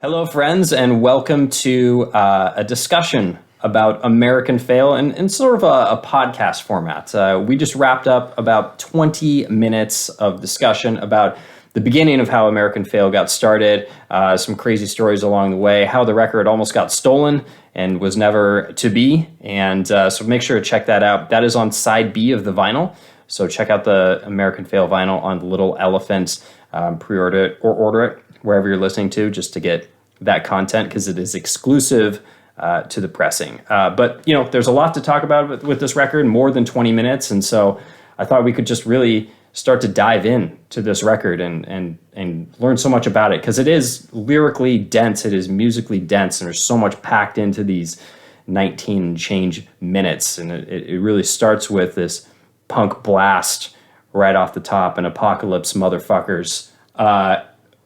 Hello, friends, and welcome to a discussion about American Fail in sort of a podcast format. We just wrapped up about 20 minutes of discussion about the beginning of how American Fail got started, some crazy stories along the way, how the record almost got stolen and was never to be. And so make sure to check that out. That is on side B of the vinyl. So check out the American Fail vinyl on the Little Elephant. Pre-order it or order it wherever you're listening to just to get that content because it is exclusive to the pressing. But, you know, there's a lot to talk about with this record, more than 20 minutes. And so I thought we could just really start to dive in to this record and learn so much about it because it is lyrically dense. It is musically dense. And there's so much packed into these 19 and change minutes. And it really starts with this punk blast right off the top and Apocalypse Motherfuckers.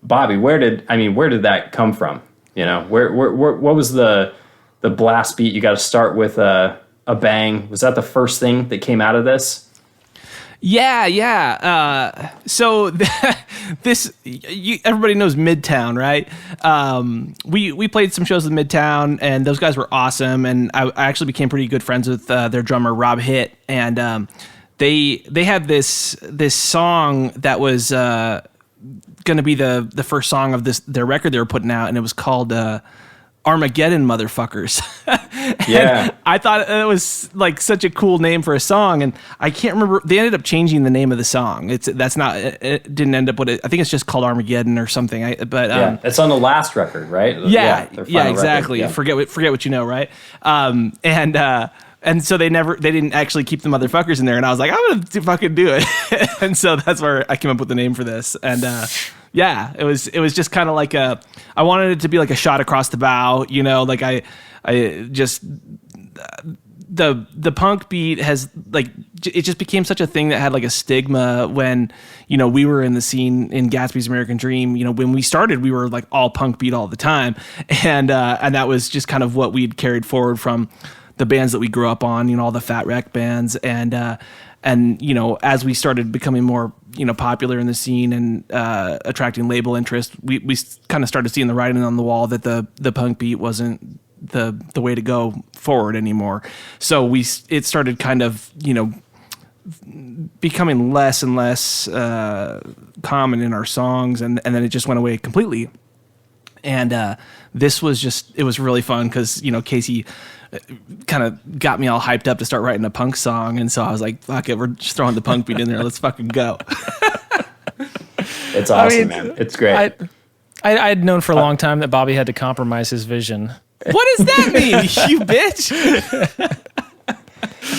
Bobby, where did that come from? You know, where what was the blast beat? You got to start with a bang. Was that the first thing that came out of this? Yeah. So everybody knows Midtown, right? We played some shows with Midtown, and those guys were awesome. And I actually became pretty good friends with their drummer Rob Hitt, and they had this song that was going to be the first song of their record they were putting out, and it was called Armageddon Motherfuckers. Yeah. I thought it was like such a cool name for a song, and I can't remember. They ended up changing the name of the song. It didn't end up with it. I think it's just called Armageddon or something. It's on the last record, right? Yeah, exactly. Record. Yeah. Forget what you know, right? And so they didn't actually keep the motherfuckers in there, and I was like, I'm gonna fucking do it. And so that's where I came up with the name for this. And it was just kind of like I wanted it to be like a shot across the bow, you know, like I just the punk beat has like it just became such a thing that had like a stigma when, you know, we were in the scene in Gatsby's American Dream. You know, when we started, we were like all punk beat all the time, and that was just kind of what we'd carried forward from the bands that we grew up on, you know, all the Fat Wreck bands, and you know, as we started becoming more, you know, popular in the scene and attracting label interest, we kind of started seeing the writing on the wall that the punk beat wasn't the way to go forward anymore. So it started kind of, you know, becoming less and less common in our songs, and then it just went away completely. And this was it was really fun because, you know, Casey kind of got me all hyped up to start writing a punk song, and so I was like, fuck it, we're just throwing the punk beat in there, let's fucking go. It's awesome, man. It's great. I'd known for a long time that Bobby had to compromise his vision. What does that mean, you bitch?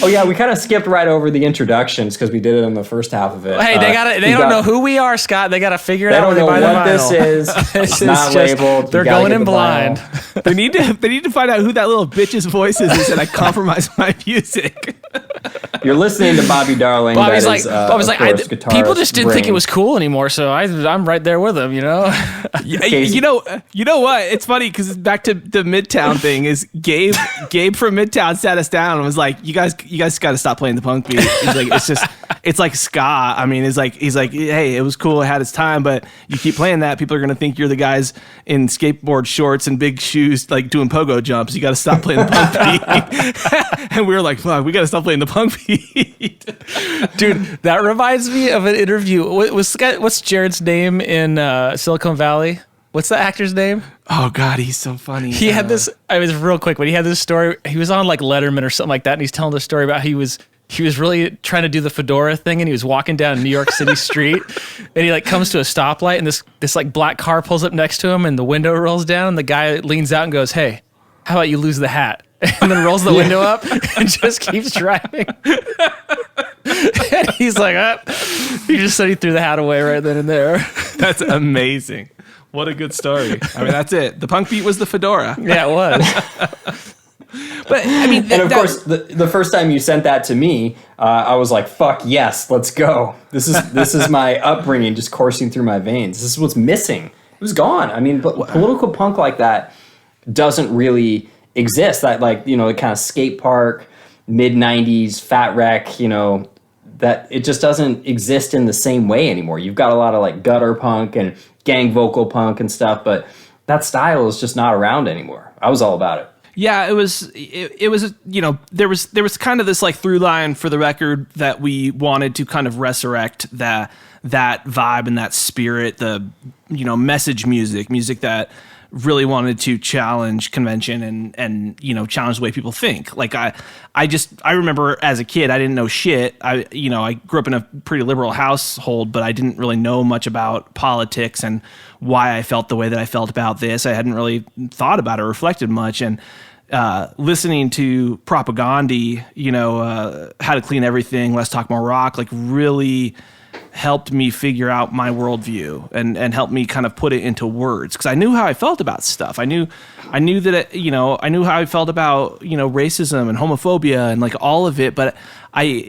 Oh yeah, we kind of skipped right over the introductions because we did it in the first half of it. Hey, they don't know who we are, Scott. They gotta figure it out. They don't know what this is. It's not labeled. They're going in blind. They need to find out who that little bitch's voice is who said I compromised my music. You're listening to Bobby Darling. Bobby's like, people just didn't think it was cool anymore, so I'm right there with them, you know. You know what? It's funny because back to the Midtown thing is Gabe from Midtown sat us down and was like, you guys got to stop playing the punk beat. He's like, it's like ska. I mean, he's like, hey, it was cool, it had its time, but you keep playing that, people are gonna think you're the guys in skateboard shorts and big shoes like doing pogo jumps. You got to stop playing the punk beat. And we were like, fuck, we got to stop playing the punk beat. Dude, that reminds me of an interview. What's Jared's name in Silicon Valley? What's the actor's name? Oh God, he's so funny. He had this. I was real quick, but he had this story. He was on like Letterman or something like that, and he's telling the story about he was really trying to do the fedora thing, and he was walking down New York City street, and he like comes to a stoplight, and this like black car pulls up next to him, and the window rolls down, and the guy leans out and goes, "Hey, how about you lose the hat?" And then rolls the window up and just keeps driving. And he's like, he just said he threw the hat away right then and there. That's amazing. What a good story. I mean, that's it. The punk beat was the fedora. Yeah, it was. But I mean, and of course, the first time you sent that to me, I was like, "Fuck yes, let's go." This is my upbringing just coursing through my veins. This is what's missing. It was gone. I mean, but political punk like that doesn't really exist. That, like, you know, the kind of skate park mid '90s Fat Wreck, you know, that it just doesn't exist in the same way anymore. You've got a lot of like gutter punk and gang vocal punk and stuff, but that style is just not around anymore. I was all about it. Yeah, it was, there was kind of this like through line for the record that we wanted to kind of resurrect that vibe and that spirit, the, message music that really wanted to challenge convention and challenge the way people think. Like I remember as a kid, I didn't know shit. I grew up in a pretty liberal household, but I didn't really know much about politics and why I felt the way that I felt about this. I hadn't really thought about it or reflected much. And listening to Propagandhi, How to Clean Everything, Let's Talk More Rock, like really helped me figure out my worldview and helped me kind of put it into words, because I knew how I felt about stuff. I knew that I knew how I felt about racism and homophobia and like all of it, but I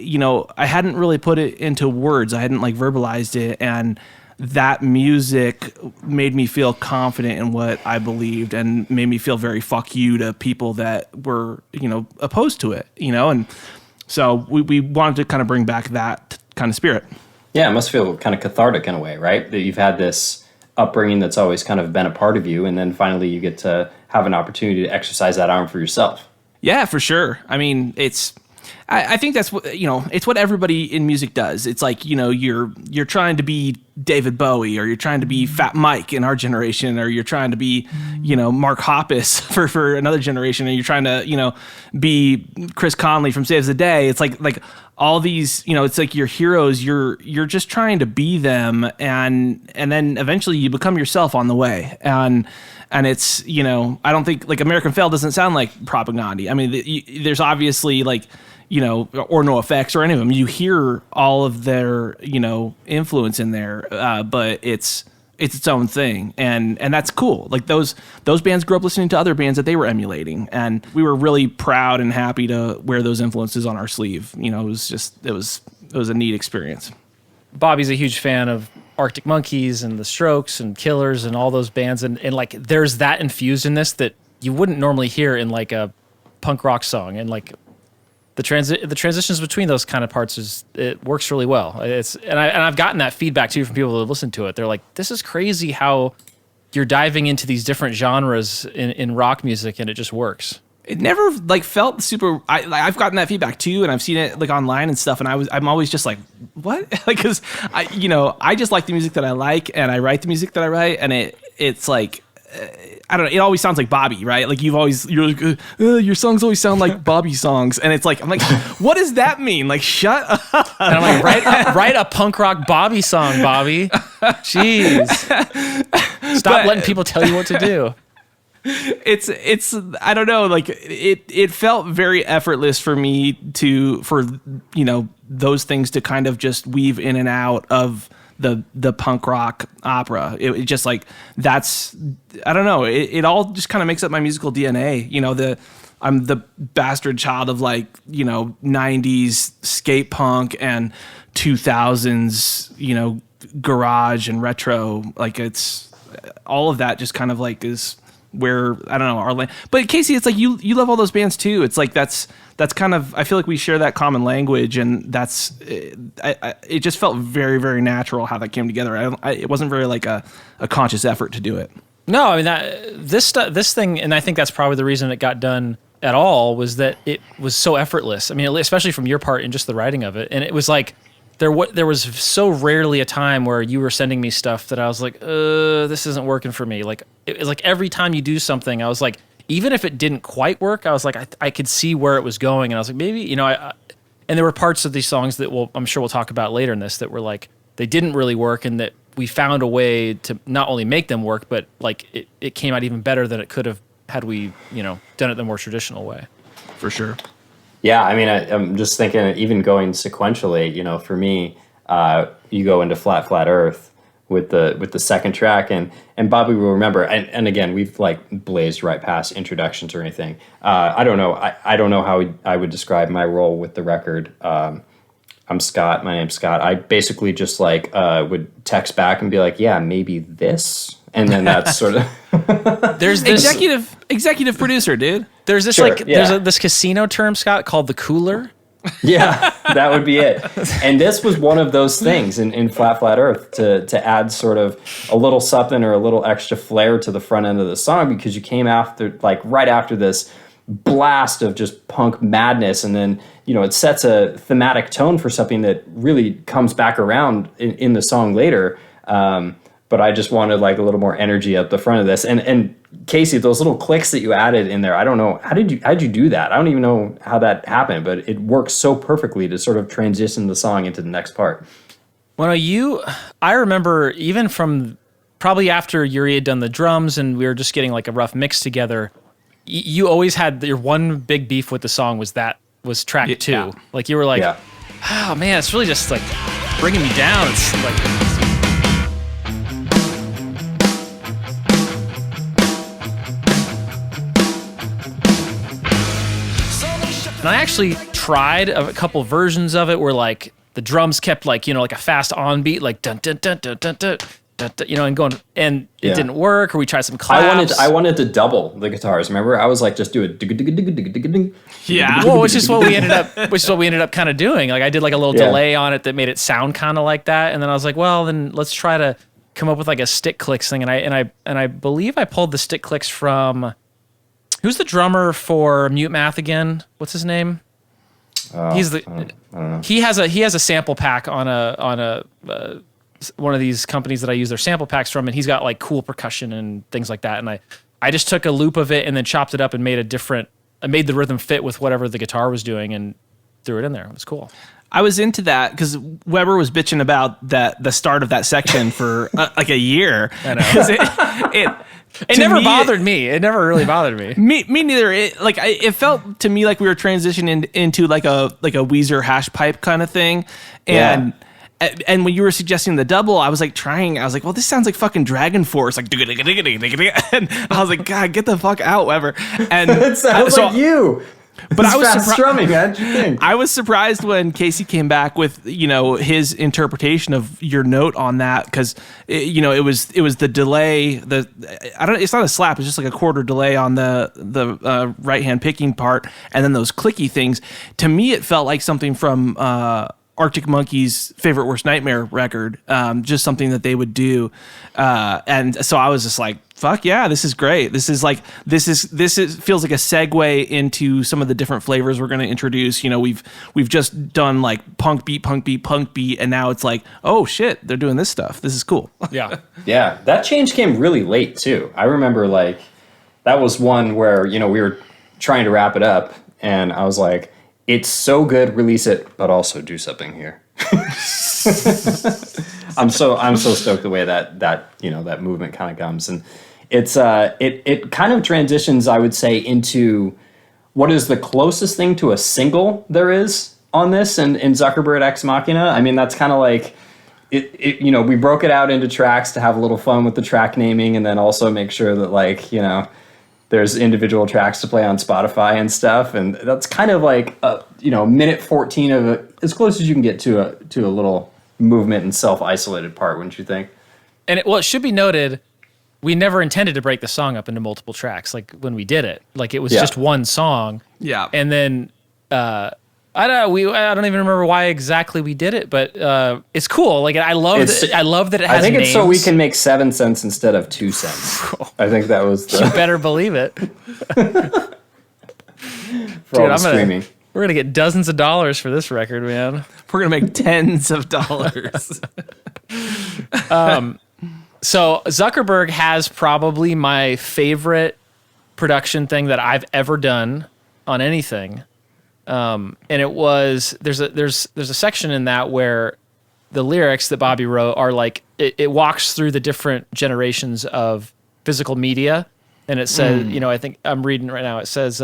hadn't really put it into words. I hadn't like verbalized it, and that music made me feel confident in what I believed and made me feel very fuck you to people that were opposed to it, and so we wanted to kind of bring back that kind of spirit. Yeah, it must feel kind of cathartic in a way, right? That you've had this upbringing that's always kind of been a part of you, and then finally you get to have an opportunity to exercise that arm for yourself. Yeah, for sure. I mean, I think that's what, it's what everybody in music does. It's like, you're trying to be David Bowie, or you're trying to be Fat Mike in our generation, or you're trying to be, Mark Hoppus for another generation, or you're trying to, be Chris Conley from Saves the Day. It's like all these, it's like your heroes, you're just trying to be them, and then eventually you become yourself on the way. And it's, I don't think like American Fail doesn't sound like Propagandhi. I mean, there's obviously like, or No Effects or any of them. You hear all of their, influence in there, but it's its own thing, and that's cool. Like those bands grew up listening to other bands that they were emulating, and we were really proud and happy to wear those influences on our sleeve. It was a neat experience. Bobby's a huge fan of Arctic Monkeys and the Strokes and Killers and all those bands, and like there's that infused in this that you wouldn't normally hear in like a punk rock song, and like the transitions between those kind of parts it works really well. And I've gotten that feedback too from people who have listened to it. They're like, this is crazy how you're diving into these different genres in rock music, and it just works. It never like felt super. I've gotten that feedback too, and I've seen it like online and stuff. And I'm always just like, what? Like, because I just like the music that I like, and I write the music that I write, and it's like. I don't know. It always sounds like Bobby, right? Like you're like, your songs always sound like Bobby songs, and it's like, I'm like, what does that mean? Like, shut up. And I'm like, write a punk rock Bobby song, Bobby. Jeez, stop letting people tell you what to do. It's I don't know. Like it felt very effortless for me for those things to kind of just weave in and out of the punk rock opera. It just like, that's, I don't know. It all just kind of makes up my musical DNA. I'm the bastard child of like, 90s skate punk and 2000s, garage and retro. Like it's all of that just kind of like is where, I don't know, our land. But Casey, it's like you love all those bands too. It's like that's kind of, I feel like we share that common language, and that's it just felt very, very natural how that came together. It wasn't very like a conscious effort to do it. No, I mean this thing, and I think that's probably the reason it got done at all, was that it was so effortless. I mean, especially from your part in just the writing of it, and it was like there was so rarely a time where you were sending me stuff that I was like, this isn't working for me. Like it was like every time you do something, I was like, even if it didn't quite work, I was like, I could see where it was going, and I was like, maybe and there were parts of these songs that I'm sure we'll talk about later in this that were like they didn't really work, and that we found a way to not only make them work, but like it came out even better than it could have had we done it the more traditional way. For sure. Yeah, I mean, I'm just thinking, even going sequentially, for me, you go into Flat Earth with the second track, and Bobby will remember, and again, we've like blazed right past introductions or anything. I don't know. I don't know how I would describe my role with the record. I'm Scott. My name's Scott. I basically just like would text back and be like, yeah, maybe this, and then that's sort of there's this executive producer, dude. There's this there's this casino term, Scott, called the cooler. Yeah, that would be it. And this was one of those things in Flat Flat Earth to add sort of a little something or a little extra flair to the front end of the song, because you came after, like right after this blast of just punk madness, and then it sets a thematic tone for something that really comes back around in the song later. But I just wanted like a little more energy at the front of this. And Casey, those little clicks that you added in there, I don't know, how'd you do that? I don't even know how that happened, but it works so perfectly to sort of transition the song into the next part. Well, I remember even from probably after Yuri had done the drums and we were just getting like a rough mix together, you always had your one big beef with the song was track 2. Yeah. Like you were like, oh man, it's really just like bringing me down. It's like... And I actually tried a couple versions of it where like the drums kept like, like a fast on beat, like dun dun dun dun dun dun, dun, dun, and going, and it didn't work. Or we tried some claps. I wanted to double the guitars. Remember, I was like, just do it. Yeah. Well, which is what we ended up kind of doing. Like I did like a little delay on it that made it sound kind of like that. And then I was like, well, then let's try to come up with like a stick clicks thing. And I believe I pulled the stick clicks from... Who's the drummer for Mute Math again? What's his name? He's the. I don't know. He has a sample pack on one of these companies that I use their sample packs from, and he's got like cool percussion and things like that. And I just took a loop of it and then chopped it up and made the rhythm fit with whatever the guitar was doing and threw it in there. It was cool. I was into that because Weber was bitching about the start of that section for like a year. I know. It never bothered me. It never really bothered me. Me neither. It felt to me like we were transitioning into like a Weezer hash pipe kind of thing, and when you were suggesting the double, I was like, well, this sounds like fucking Dragon Force, like, and I was like, God, get the fuck out, Weber. And it sounds like you. But I was strumming, man. What do you think? I was surprised when Casey came back with his interpretation of your note on that, because it was the delay. It's not a slap. It's just like a quarter delay on the right hand picking part, and then those clicky things. To me, it felt like something from Arctic Monkeys' Favorite Worst Nightmare record, just something that they would do, and so I was just like, fuck yeah, this is great. This feels like a segue into some of the different flavors we're going to introduce. We've just done like punk beat, and now it's like, oh shit, they're doing this stuff. This is cool. Yeah. Yeah, that change came really late too. I remember like that was one where we were trying to wrap it up, and I was like, it's so good, release it, but also do something here. I'm so stoked the way that movement kind of comes, and it kind of transitions, I would say, into what is the closest thing to a single there is on this in Zuckerbird Ex Machina. I mean, that's kind of like it. We broke it out into tracks to have a little fun with the track naming, and then also make sure that there's individual tracks to play on Spotify and stuff, and that's kind of like minute 14 of it, as close as you can get to a little movement and self-isolated part, wouldn't you think? And it should be noted, we never intended to break the song up into multiple tracks. Like when we did it, like it was just one song. Yeah. And then I don't even remember why exactly we did it, but it's cool. Like I love that it has. I think names. it's so we can make 7 cents instead of 2 cents. I think that was the. You better believe it. For all the streaming. We're gonna get dozens of dollars for this record, man. We're gonna make tens of dollars. So Zuckerberg has probably my favorite production thing that I've ever done on anything. And it was there's a section in that where the lyrics that Bobby wrote are like it walks through the different generations of physical media, and it says I think I'm reading right now. It says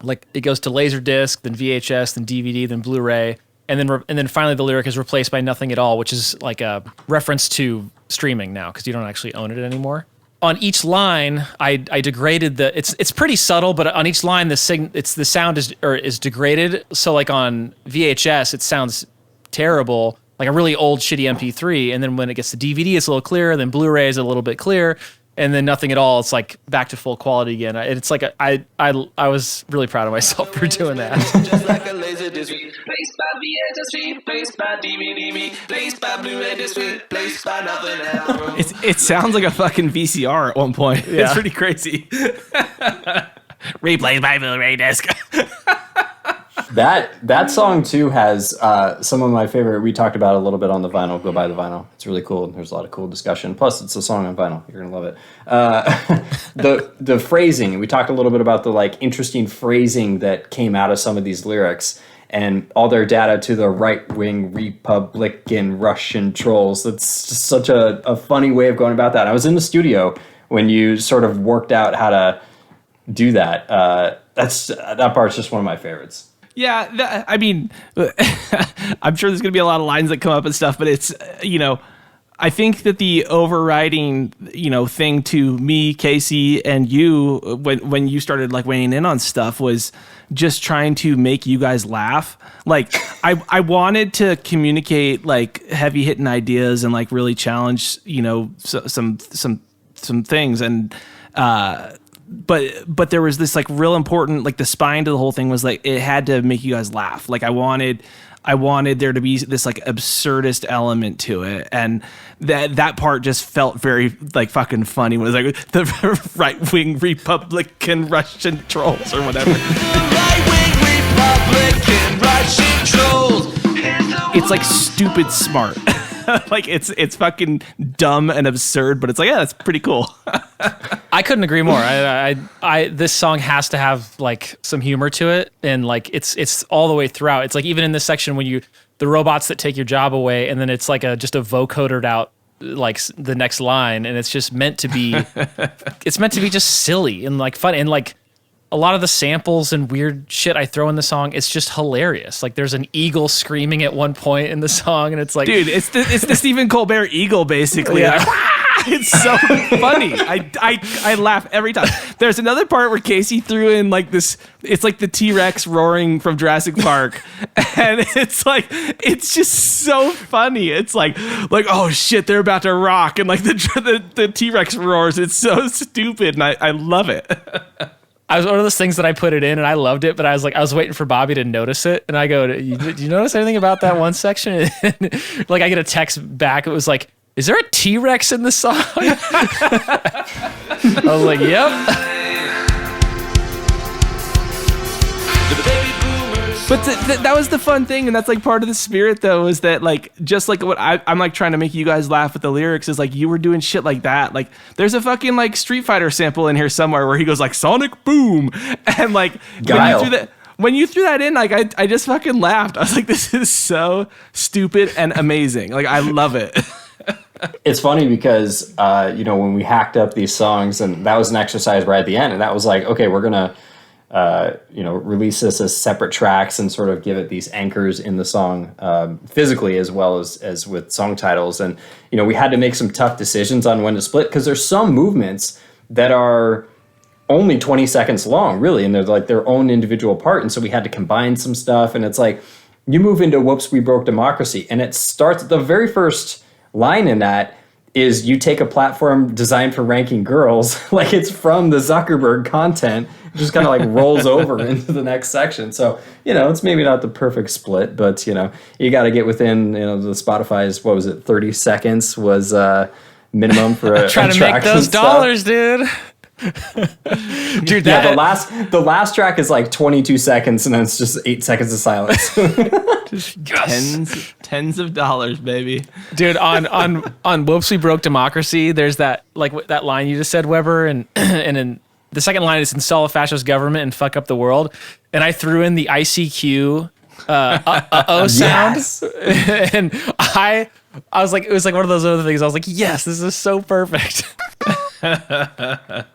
like it goes to Laserdisc, then VHS, then DVD, then Blu-ray, and then finally the lyric is replaced by nothing at all, which is like a reference to streaming now because you don't actually own it anymore. On each line, I degraded the. It's pretty subtle, but on each line, the sound is degraded. So like on VHS, it sounds terrible, like a really old shitty MP3. And then when it gets to DVD, it's a little clearer. Then Blu-ray is a little bit clearer. and then nothing at all. It's like back to full quality again. It's like I was really proud of myself for doing that. Just like a laser disc, placed by VHS, placed by DVD, placed by Blu-ray disc, placed by nothing else. It sounds like a fucking VCR at one point. Yeah. It's pretty crazy. Replayed by Blu-ray disc. That song too has some of my favorite. We talked about it a little bit on the vinyl. Go buy the vinyl. It's really cool. There's a lot of cool discussion. Plus, it's a song on vinyl. You're gonna love it. The phrasing. We talked a little bit about the like interesting phrasing that came out of some of these lyrics, and all their data to the right-wing Republican Russian trolls. That's just such a funny way of going about that. I was in the studio when you sort of worked out how to do that. That part's just one of my favorites. Yeah, I mean, I'm sure there's going to be a lot of lines that come up and stuff, but it's, I think that the overriding, thing to me, Casey, and you, when you started like weighing in on stuff was just trying to make you guys laugh. Like, I wanted to communicate like heavy hitting ideas and like really challenge, some things. And, but there was this like real important, like the spine to the whole thing was like it had to make you guys laugh. Like I wanted there to be this like absurdist element to it, and that part just felt very like fucking funny. When it was like the right wing Republican Russian trolls or whatever. Right-wing Republican Russian trolls. It's like stupid smart. Like it's fucking dumb and absurd, but it's like, yeah, that's pretty cool. I couldn't agree more. I this song has to have like some humor to it, and like it's all the way throughout. It's like even in this section when the robots that take your job away, and then it's like just a vocodered out like the next line, and it's just meant to be it's meant to be just silly and like fun, and like a lot of the samples and weird shit I throw in the song, it's just hilarious. Like there's an eagle screaming at one point in the song, and it's like, dude, it's the Stephen Colbert eagle basically. Yeah. Like, it's so funny. I laugh every time. There's another part where Casey threw in like this. It's like the T-Rex roaring from Jurassic Park, and it's just so funny. It's like oh shit, they're about to rock, and like the T-Rex roars. It's so stupid, and I love it. I was one of those things that I put it in and I loved it, but I was waiting for Bobby to notice it. And I go, do you notice anything about that one section? And like I get a text back. It was like, is there a T-Rex in the song? I was like, yep. But that was the fun thing, and that's like part of the spirit, though, is that like just like what I'm like trying to make you guys laugh with the lyrics is like you were doing shit like that. Like there's a fucking like Street Fighter sample in here somewhere where he goes like Sonic Boom, and like when you threw that in, like I just fucking laughed. I was like, this is so stupid and amazing. Like I love it. It's funny because when we hacked up these songs, and that was an exercise right at the end, and that was like, okay, we're gonna release this as separate tracks and sort of give it these anchors in the song physically as well as with song titles. And, we had to make some tough decisions on when to split because there's some movements that are only 20 seconds long, really, and they're like their own individual part. And so we had to combine some stuff. And it's like you move into Whoops, We Broke Democracy, and it starts, the very first line in that is you take a platform designed for ranking girls, like it's from the Zuckerberg content, it just kind of like rolls over into the next section. So, it's maybe not the perfect split, but, you got to get within, the Spotify's, 30 seconds was minimum for a Trying to make those dollars, dude. Dude, the last track is like 22 seconds, and then it's just 8 seconds of silence. Tens of dollars, baby. Dude, on Whoops, We Broke Democracy, there's that that line you just said, Weber, and in the second line is install a fascist government and fuck up the world, and I threw in the ICQ sound, yes. and I was like, it was like one of those other things. I was like, yes, this is so perfect.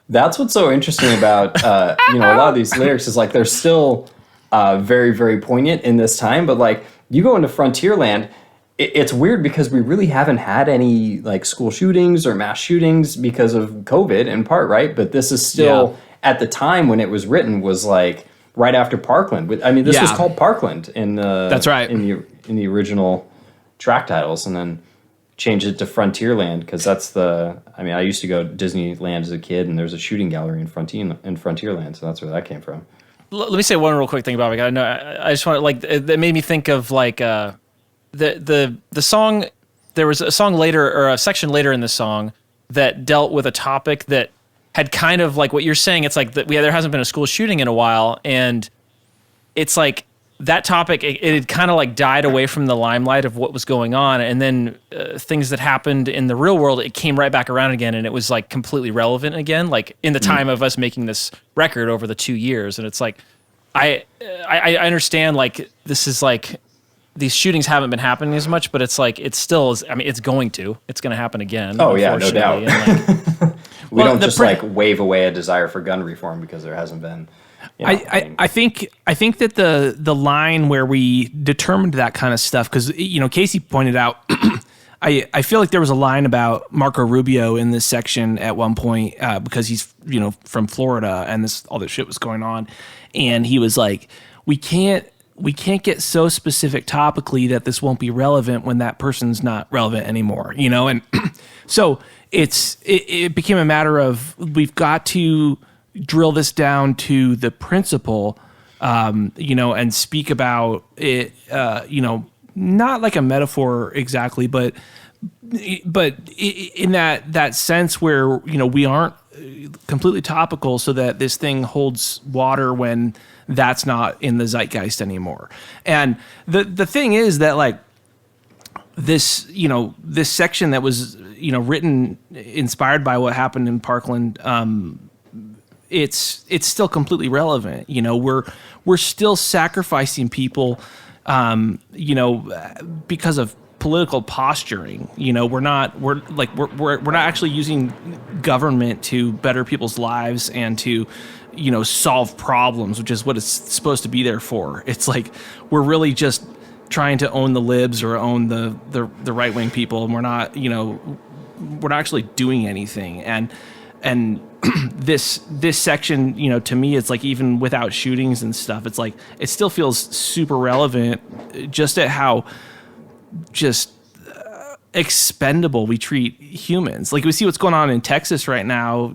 That's what's so interesting about a lot of these lyrics is like they're still very, very poignant in this time, but like you go into Frontierland, it's weird because we really haven't had any like school shootings or mass shootings because of COVID in part, right? But this is still at the time when it was written was like right after Parkland. I mean, this was called Parkland in that's right in the original track titles, and then change it to Frontierland, because I mean, I used to go to Disneyland as a kid, and there's a shooting gallery in Frontierland, so that's where that came from. Let me say one real quick thing about it. I know I just want to, like, it made me think of like the song. There was a song later, or a section later in the song, that dealt with a topic that had kind of like what you're saying. It's like there hasn't been a school shooting in a while, and it's like that topic, it had kind of like died away from the limelight of what was going on, and then things that happened in the real world, it came right back around again, and it was like completely relevant again, like in the time of us making this record over the 2 years. And it's like, I understand, like, this is like, these shootings haven't been happening as much, but it's like, it still is. I mean, it's going to happen again. Oh yeah, no doubt. And like, we don't just like wave away a desire for gun reform because there hasn't been. I think that the line where we determined that kind of stuff, because Casey pointed out, I feel like there was a line about Marco Rubio in this section at one point, because he's from Florida, and all this shit was going on, and he was like, we can't get so specific topically that this won't be relevant when that person's not relevant anymore, and so it became a matter of, we've got to drill this down to the principle, and speak about it, not like a metaphor exactly, but in that sense where, we aren't completely topical, so that this thing holds water when that's not in the zeitgeist anymore. And the thing is that, like, this section that was, written, inspired by what happened in Parkland, it's still completely relevant. We're still sacrificing people, because of political posturing. We're not actually using government to better people's lives and to, solve problems, which is what it's supposed to be there for. It's like, we're really just trying to own the libs or own the right-wing people, and we're not actually doing anything. And this section, to me, it's like, even without shootings and stuff, it's like, it still feels super relevant, just at how just expendable we treat humans. Like, we see what's going on in Texas right now.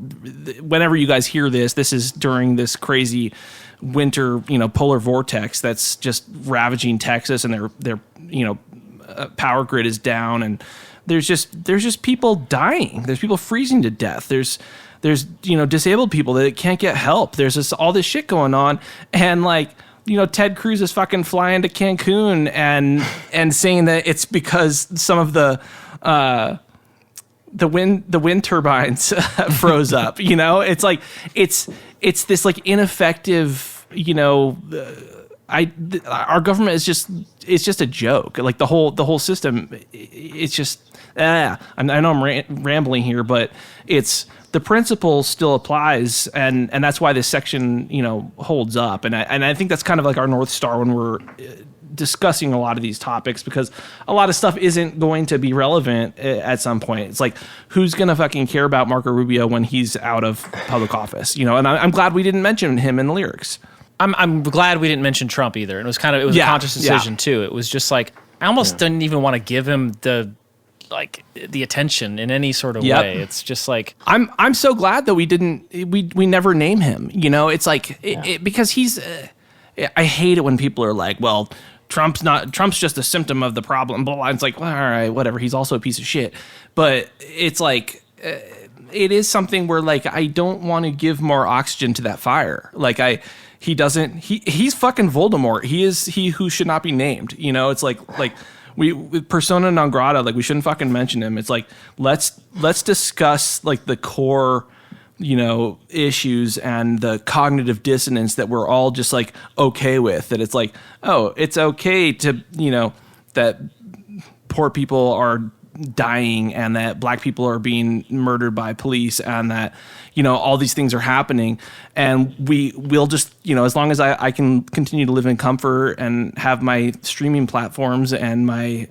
Whenever you guys hear this is during this crazy winter, polar vortex that's just ravaging Texas, and their power grid is down, and there's just people dying. There's people freezing to death. There's disabled people that can't get help. There's all this shit going on, and like, Ted Cruz is fucking flying to Cancun and saying that it's because some of the wind turbines froze up. It's like, it's this like ineffective. Our government is just a joke. Like, the whole system. It's just. I know I'm rambling here, but the principle still applies, and that's why this section, holds up. And I think that's kind of like our North Star when we're discussing a lot of these topics, because a lot of stuff isn't going to be relevant at some point. It's like, who's going to fucking care about Marco Rubio when he's out of public office? And I'm glad we didn't mention him in the lyrics. I'm glad we didn't mention Trump either. It was a conscious decision too. It was just like, I almost didn't even want to give him the attention in any sort of way. It's just like, I'm so glad that we never name him. It's like, because he's. I hate it when people are like, well, Trump's just a symptom of the problem. Blah, blah. It's like, well, all right, whatever. He's also a piece of shit. But it's like, it is something where, like, I don't want to give more oxygen to that fire. Like, he's fucking Voldemort. He is he who should not be named. It's like we persona non grata. Like, we shouldn't fucking mention him. It's like, let's discuss like the core, issues and the cognitive dissonance that we're all just like okay with. That it's like, oh, it's okay to, that poor people are dying, and that black people are being murdered by police, and that, all these things are happening. And we'll just, as long as I can continue to live in comfort and have my streaming platforms and my,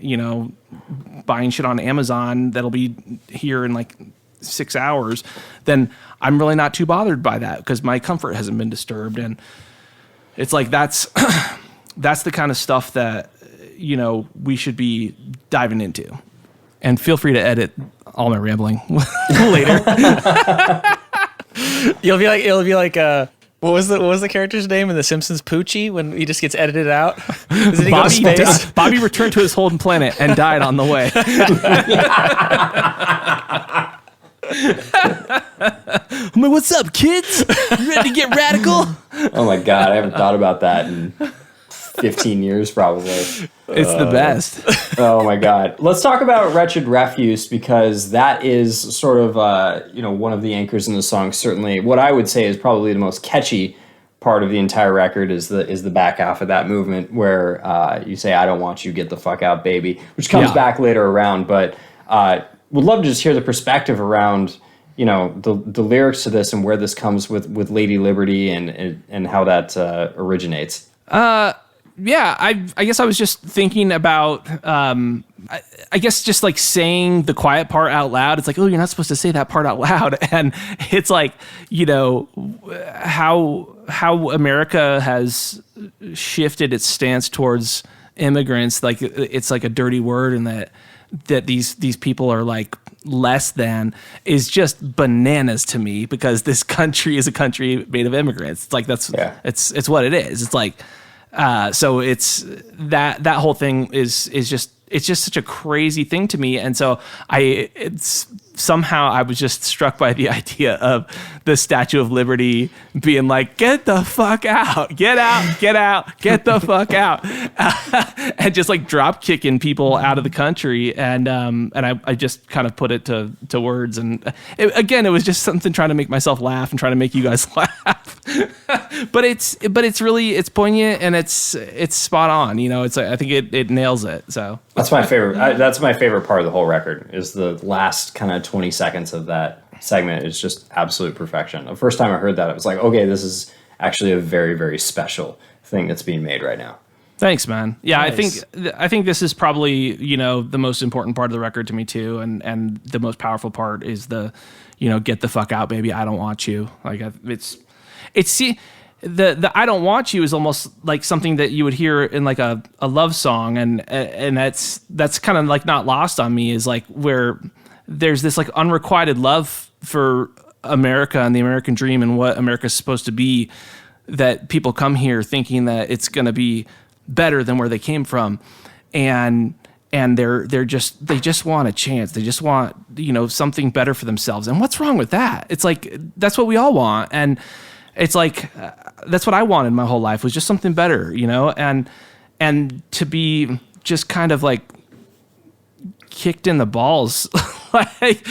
buying shit on Amazon that'll be here in like 6 hours, then I'm really not too bothered by that, because my comfort hasn't been disturbed. And it's like, that's the kind of stuff that, we should be diving into. And feel free to edit all my rambling later. It'll be like what was the character's name in The Simpsons? Poochie, when he just gets edited out. Doesn't he go to space? Bobby returned to his home planet and died on the way. I'm like, what's up, kids? You ready to get radical? Oh my God, I haven't thought about that in 15 years probably. It's the best. Oh my God. Let's talk about Wretched Refuse, because that is sort of, one of the anchors in the song. Certainly what I would say is probably the most catchy part of the entire record is the back half of that movement where you say, I don't want you, get the fuck out, baby, which comes back later around. But would love to just hear the perspective around, the lyrics to this and where this comes with Lady Liberty and how that originates. Yeah, I guess I was just thinking about, I guess just like saying the quiet part out loud. It's like, oh, you're not supposed to say that part out loud. And it's like, how America has shifted its stance towards immigrants. Like it's like a dirty word, and that these people are like less than is just bananas to me, because this country is a country made of immigrants. It's like, it's what it is. It's like, so it's that whole thing is just, it's just such a crazy thing to me. And so somehow I was just struck by the idea of the Statue of Liberty being like, get the fuck out, get the fuck out. And just like drop kicking people out of the country. And I just kind of put it to words. And it was just something trying to make myself laugh and trying to make you guys laugh. but it's really, it's poignant and it's spot on. I think it nails it. So that's my favorite. That's my favorite part of the whole record is the last kind of 20 seconds of that segment. It's just absolute perfection. The first time I heard that, I was like, okay, this is actually a very, very special thing that's being made right now. Thanks, man. Yeah, Nice. I think this is probably, the most important part of the record to me too. And the most powerful part is the, get the fuck out, baby. I don't want you. Like the I don't want you is almost like something that you would hear in like a love song. And that's kind of like not lost on me, is like where there's this like unrequited love for America and the American dream and what America's supposed to be, that people come here thinking that it's going to be better than where they came from. And they just want a chance. They just want, something better for themselves. And what's wrong with that? It's like, that's what we all want. And it's like, that's what I wanted my whole life, was just something better, and to be just kind of like kicked in the balls, like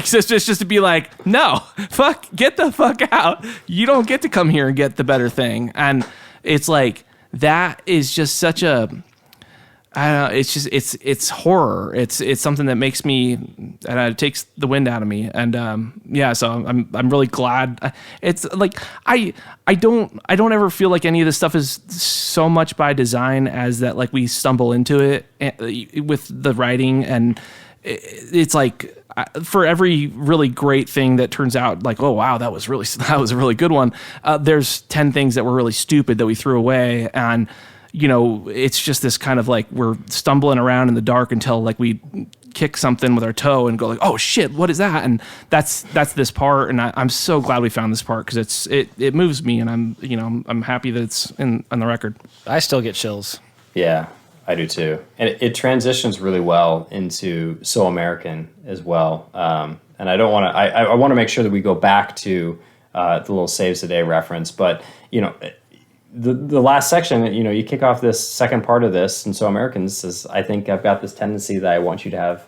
just to be like, no, fuck, get the fuck out. You don't get to come here and get the better thing. And it's like, that is just such a, I don't know. It's just, it's horror. It's something that makes me, and it takes the wind out of me. And so I'm really glad. It's like I don't ever feel like any of this stuff is so much by design as that like we stumble into it with the writing, and it's like for every really great thing that turns out like, oh wow, that was a really good one. There's 10 things that were really stupid that we threw away, and it's just this kind of like we're stumbling around in the dark until like we kick something with our toe and go like, oh shit, what is that? And that's this part. And I'm so glad we found this part, because it moves me, and I'm happy that it's on the record. I still get chills. Yeah, I do too. And it transitions really well into So American as well. And I don't want to, I want to make sure that we go back to the little Saves the Day reference, but the last section, you kick off this second part of this, and So American says, I think I've got this tendency that I want you to have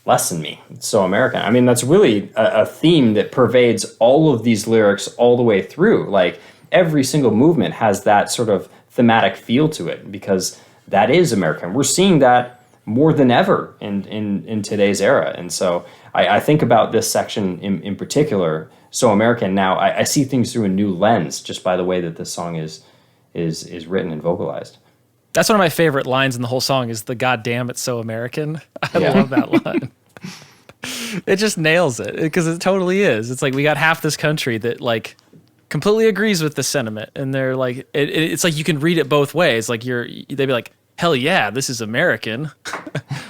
less than me. It's so American. I mean, that's really a theme that pervades all of these lyrics all the way through. Like every single movement has that sort of thematic feel to it, because that is American. We're seeing that more than ever in today's era. And so I think about this section in particular, So American. Now I see things through a new lens just by the way that this song is written and vocalized. That's one of my favorite lines in the whole song, is the "God damn, it's so American." I love that line. It just nails it, because it totally is. It's like we got half this country that like completely agrees with the sentiment, and they're like, it's like you can read it both ways. Like they'd be like, hell yeah, this is American,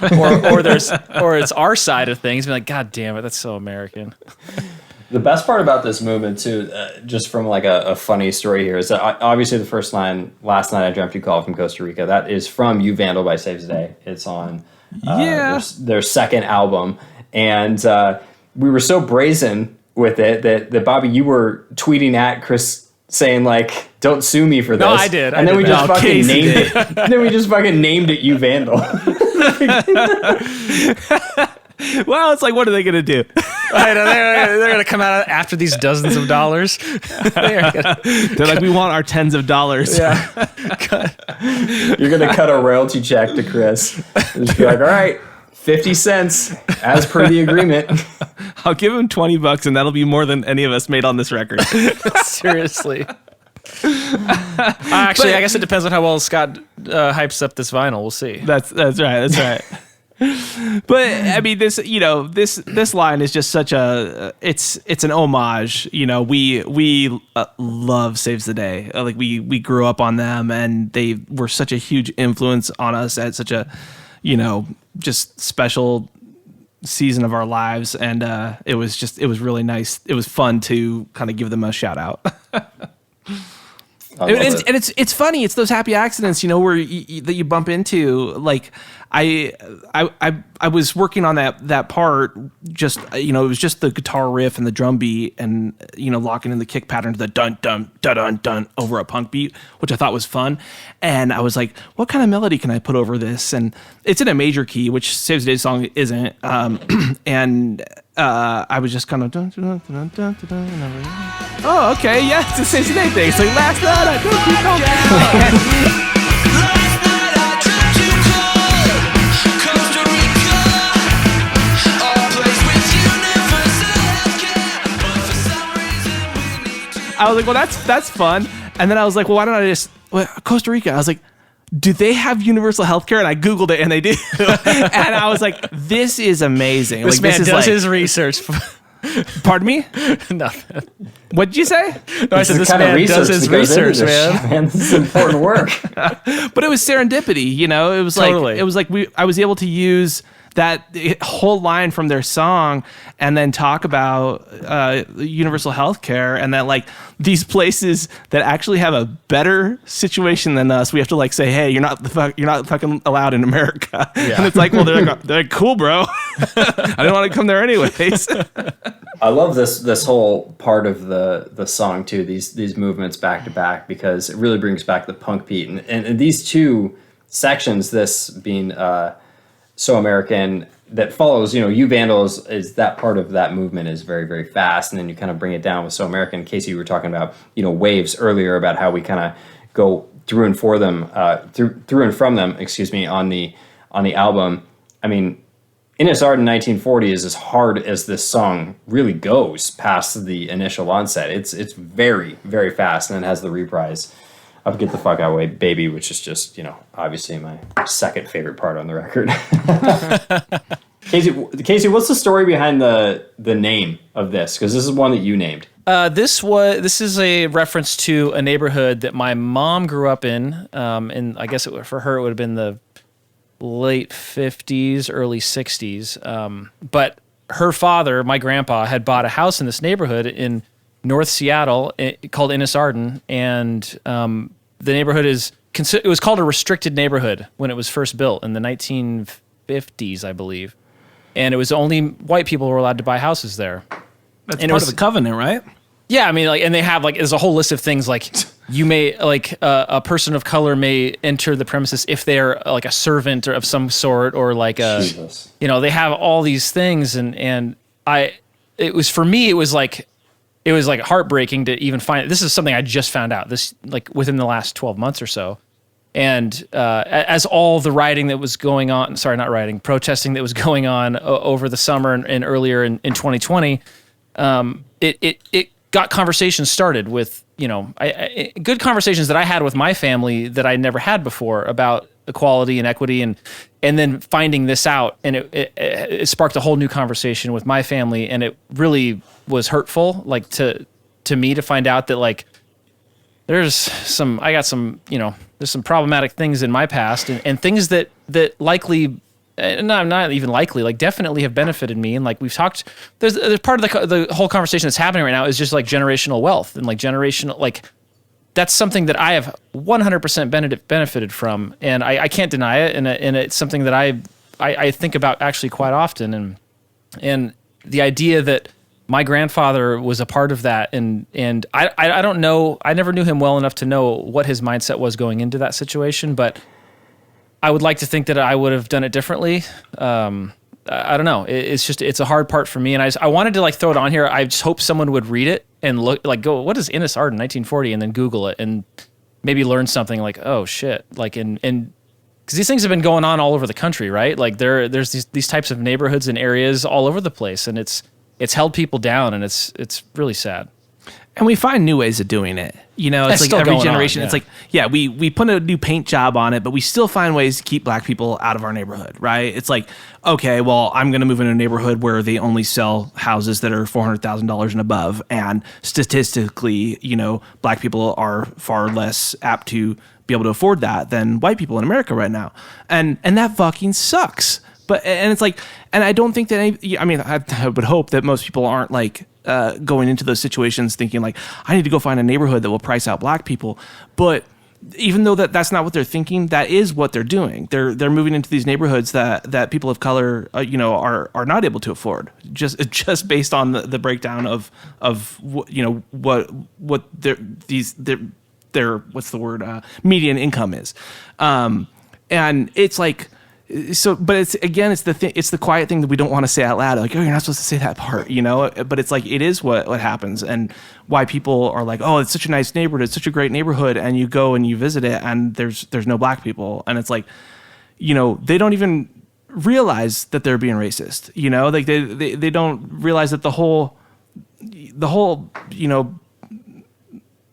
or it's our side of things. Be like, God damn it, that's so American. The best part about this movement, too, just from like a funny story here, is that obviously the first line, "Last Night I Dreamt You Called" from Costa Rica, that is from You Vandal by Saves the Day. It's on their second album. And we were so brazen with it that Bobby, you were tweeting at Chris saying like, "Don't sue me for this." No, I did. And then we just fucking Casey named it. Then we just fucking named it You Vandal. Well, it's like, what are they gonna do? I know, they're gonna come out after these dozens of dollars. They're like, we want our tens of dollars. Yeah. You're gonna cut a royalty check to Chris. And just be like, all right, 50 cents as per the agreement. I'll give him $20, and that'll be more than any of us made on this record. Seriously. Actually, I guess it depends on how well Scott hypes up this vinyl. We'll see. That's right. But I mean, this line is just such a it's an homage. We love Saves the Day. Like we grew up on them, and they were such a huge influence on us at such a just special season of our lives. And it was really nice. It was fun to kind of give them a shout out. And it's funny. It's those happy accidents, where that you bump into. Like I was working on that part. Just it was just the guitar riff and the drum beat, and locking in the kick pattern to the dun dun dun dun dun over a punk beat, which I thought was fun. And I was like, what kind of melody can I put over this? And it's in a major key, which Saves the Day song isn't. And I was just kind of dun dun dun dun dun dun. And I was like, oh, okay, yeah, it's a Saves the Day thing. It's like, last night I dreamt you called. Last night I dreamt you called Costa Rica, a place with universal healthcare, but for some reason we need to. I was like, well, that's fun. And then I was like, well, why don't I just Costa Rica? I was like, do they have universal healthcare? And I Googled it, and they do. And I was like, this is amazing. This like, man this is does like, his research. Pardon me? Nothing. What'd you say? No, I said this man does his research, man. This is important work. But it was serendipity, It was Totally. I was able to use that whole line from their song and then talk about universal health care, and that like these places that actually have a better situation than us, we have to like say, hey, you're not fucking allowed in America. Yeah. And it's like, well, they're like, cool, bro. I didn't want to come there anyways. I love this whole part of the song too. These movements back to back, because it really brings back the punk beat, and these two sections, this being So American, that follows, You Vandals is that part of that movement is very, very fast. And then you kind of bring it down with So American. Casey, you were talking about, waves earlier, about how we kind of go through and from them, on the album. I mean, Innis Arden 1940 is as hard as this song really goes past the initial onset. It's very, very fast, and then it has the reprise of Get the Fuck Out Way Baby, which is just, obviously my second favorite part on the record. Casey, what's the story behind the name of this? Because this is one that you named. This is a reference to a neighborhood that my mom grew up in. And I guess for her it would have been the late 50s, early 60s. But her father, my grandpa, had bought a house in this neighborhood in North Seattle called Innis Arden, and the neighborhood it was called a restricted neighborhood when it was first built in the 1950s, I believe, and it was only white people who were allowed to buy houses there. That's part of the covenant, right? Yeah, I mean, and they have there's a whole list of things like you may a person of color may enter the premises if they're like a servant or of some sort, or like Jesus. They have all these things, and it was heartbreaking to even find. This is something I just found out this within the last 12 months or so. And as all the rioting that was going on, protesting that was going on over the summer and earlier in 2020, it got conversations started with, good conversations that I had with my family that I never had before about equality and equity, and then finding this out, and it sparked a whole new conversation with my family, and it really was hurtful, to me, to find out that I got some, there's some problematic things in my past and things that likely, not even likely, like definitely have benefited me. And like we've talked, there's part of the whole conversation that's happening right now is just like generational wealth and like generational, like that's something that I have 100% benefited from. And I can't deny it. And it's something that I think about actually quite often. And the idea that my grandfather was a part of that, and I don't know, I never knew him well enough to know what his mindset was going into that situation, but I would like to think that I would have done it differently. I don't know. It's a hard part for me, and I wanted to like throw it on here. I just hope someone would read it and look, like, go, what is Innis Arden 1940, and then Google it and maybe learn something like, oh shit, like and because these things have been going on all over the country, right? Like there's these types of neighborhoods and areas all over the place, and it's held people down, and it's really sad. And we find new ways of doing it. It's That's like still every going generation. on, It's like, yeah, we put a new paint job on it, but we still find ways to keep black people out of our neighborhood, right? It's like, okay, well, I'm going to move in a neighborhood where they only sell houses that are $400,000 and above. And statistically, black people are far less apt to be able to afford that than white people in America right now. And that fucking sucks. And it's like, and I don't think that I would hope that most people aren't like going into those situations thinking like, I need to go find a neighborhood that will price out black people. But even though that's not what they're thinking, that is what they're doing. They're moving into these neighborhoods that people of color, are not able to afford, just based on the breakdown of what their what's the word, median income is, and it's like. So, but it's the quiet thing that we don't want to say out loud. Like, oh, you're not supposed to say that part, But it's like it is what happens, and why people are like, oh, it's such a nice neighborhood, it's such a great neighborhood, and you go and you visit it, and there's no black people, and it's like, they don't even realize that they're being racist, like they don't realize that the whole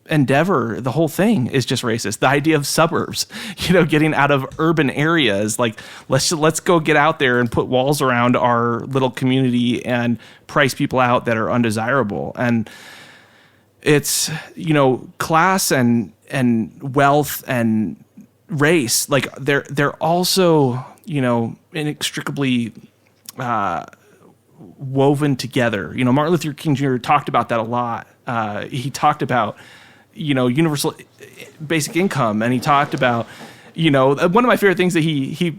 endeavor, the whole thing is just racist. The idea of suburbs, getting out of urban areas, like let's go get out there and put walls around our little community and price people out that are undesirable. And it's, class and wealth and race, like they're also, inextricably woven together. Martin Luther King Jr. talked about that a lot. He talked about universal basic income, and he talked about, one of my favorite things that he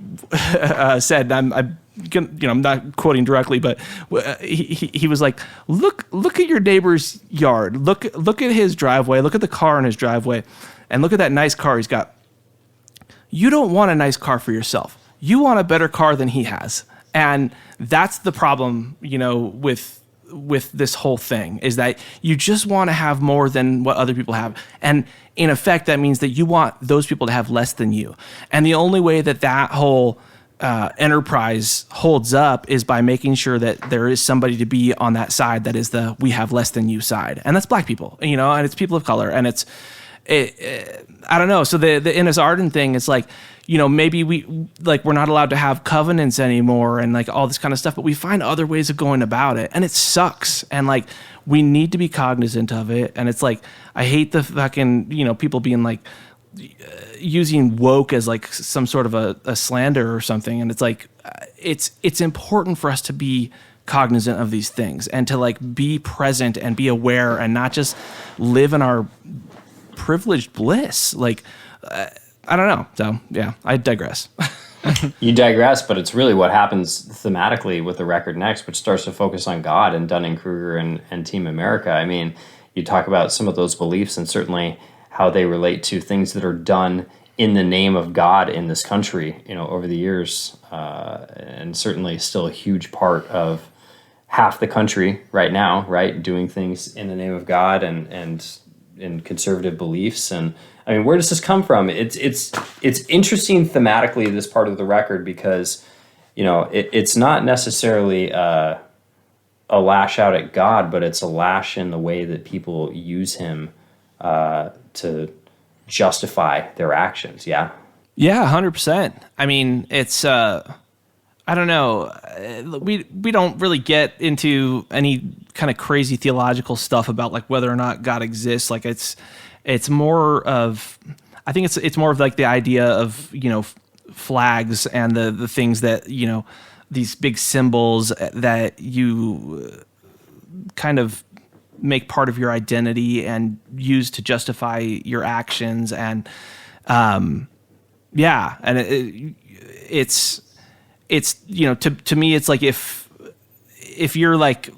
said. I'm not quoting directly, but he was like, look at your neighbor's yard, look at his driveway, look at the car in his driveway, and look at that nice car he's got. You don't want a nice car for yourself. You want a better car than he has, and that's the problem, with this whole thing, is that you just want to have more than what other people have. And in effect, that means that you want those people to have less than you. And the only way that whole enterprise holds up is by making sure that there is somebody to be on that side that is the we have less than you side. And that's black people, and it's people of color. And I don't know. So the Innis Arden thing is like, maybe we're not allowed to have covenants anymore and like all this kind of stuff, but we find other ways of going about it, and it sucks. And like, we need to be cognizant of it. And it's like, I hate the fucking, people being like using woke as like some sort of a slander or something. And it's like, it's important for us to be cognizant of these things and to like be present and be aware and not just live in our privileged bliss. Like, I don't know. So yeah, I digress. You digress, but it's really what happens thematically with the record next, which starts to focus on God and Dunning-Kruger and Team America. I mean, you talk about some of those beliefs and certainly how they relate to things that are done in the name of God in this country, over the years, and certainly still a huge part of half the country right now, right? Doing things in the name of God and in conservative beliefs. And I mean, where does this come from? It's interesting thematically, this part of the record, because, it's not necessarily a lash out at God, but it's a lash in the way that people use him to justify their actions. Yeah. Yeah, 100%. I mean, it's I don't know. We don't really get into any kind of crazy theological stuff about like whether or not God exists. Like it's more of, I think it's more of like the idea of, flags and the things that, these big symbols that you kind of make part of your identity and use to justify your actions. And it's to me it's like if you're like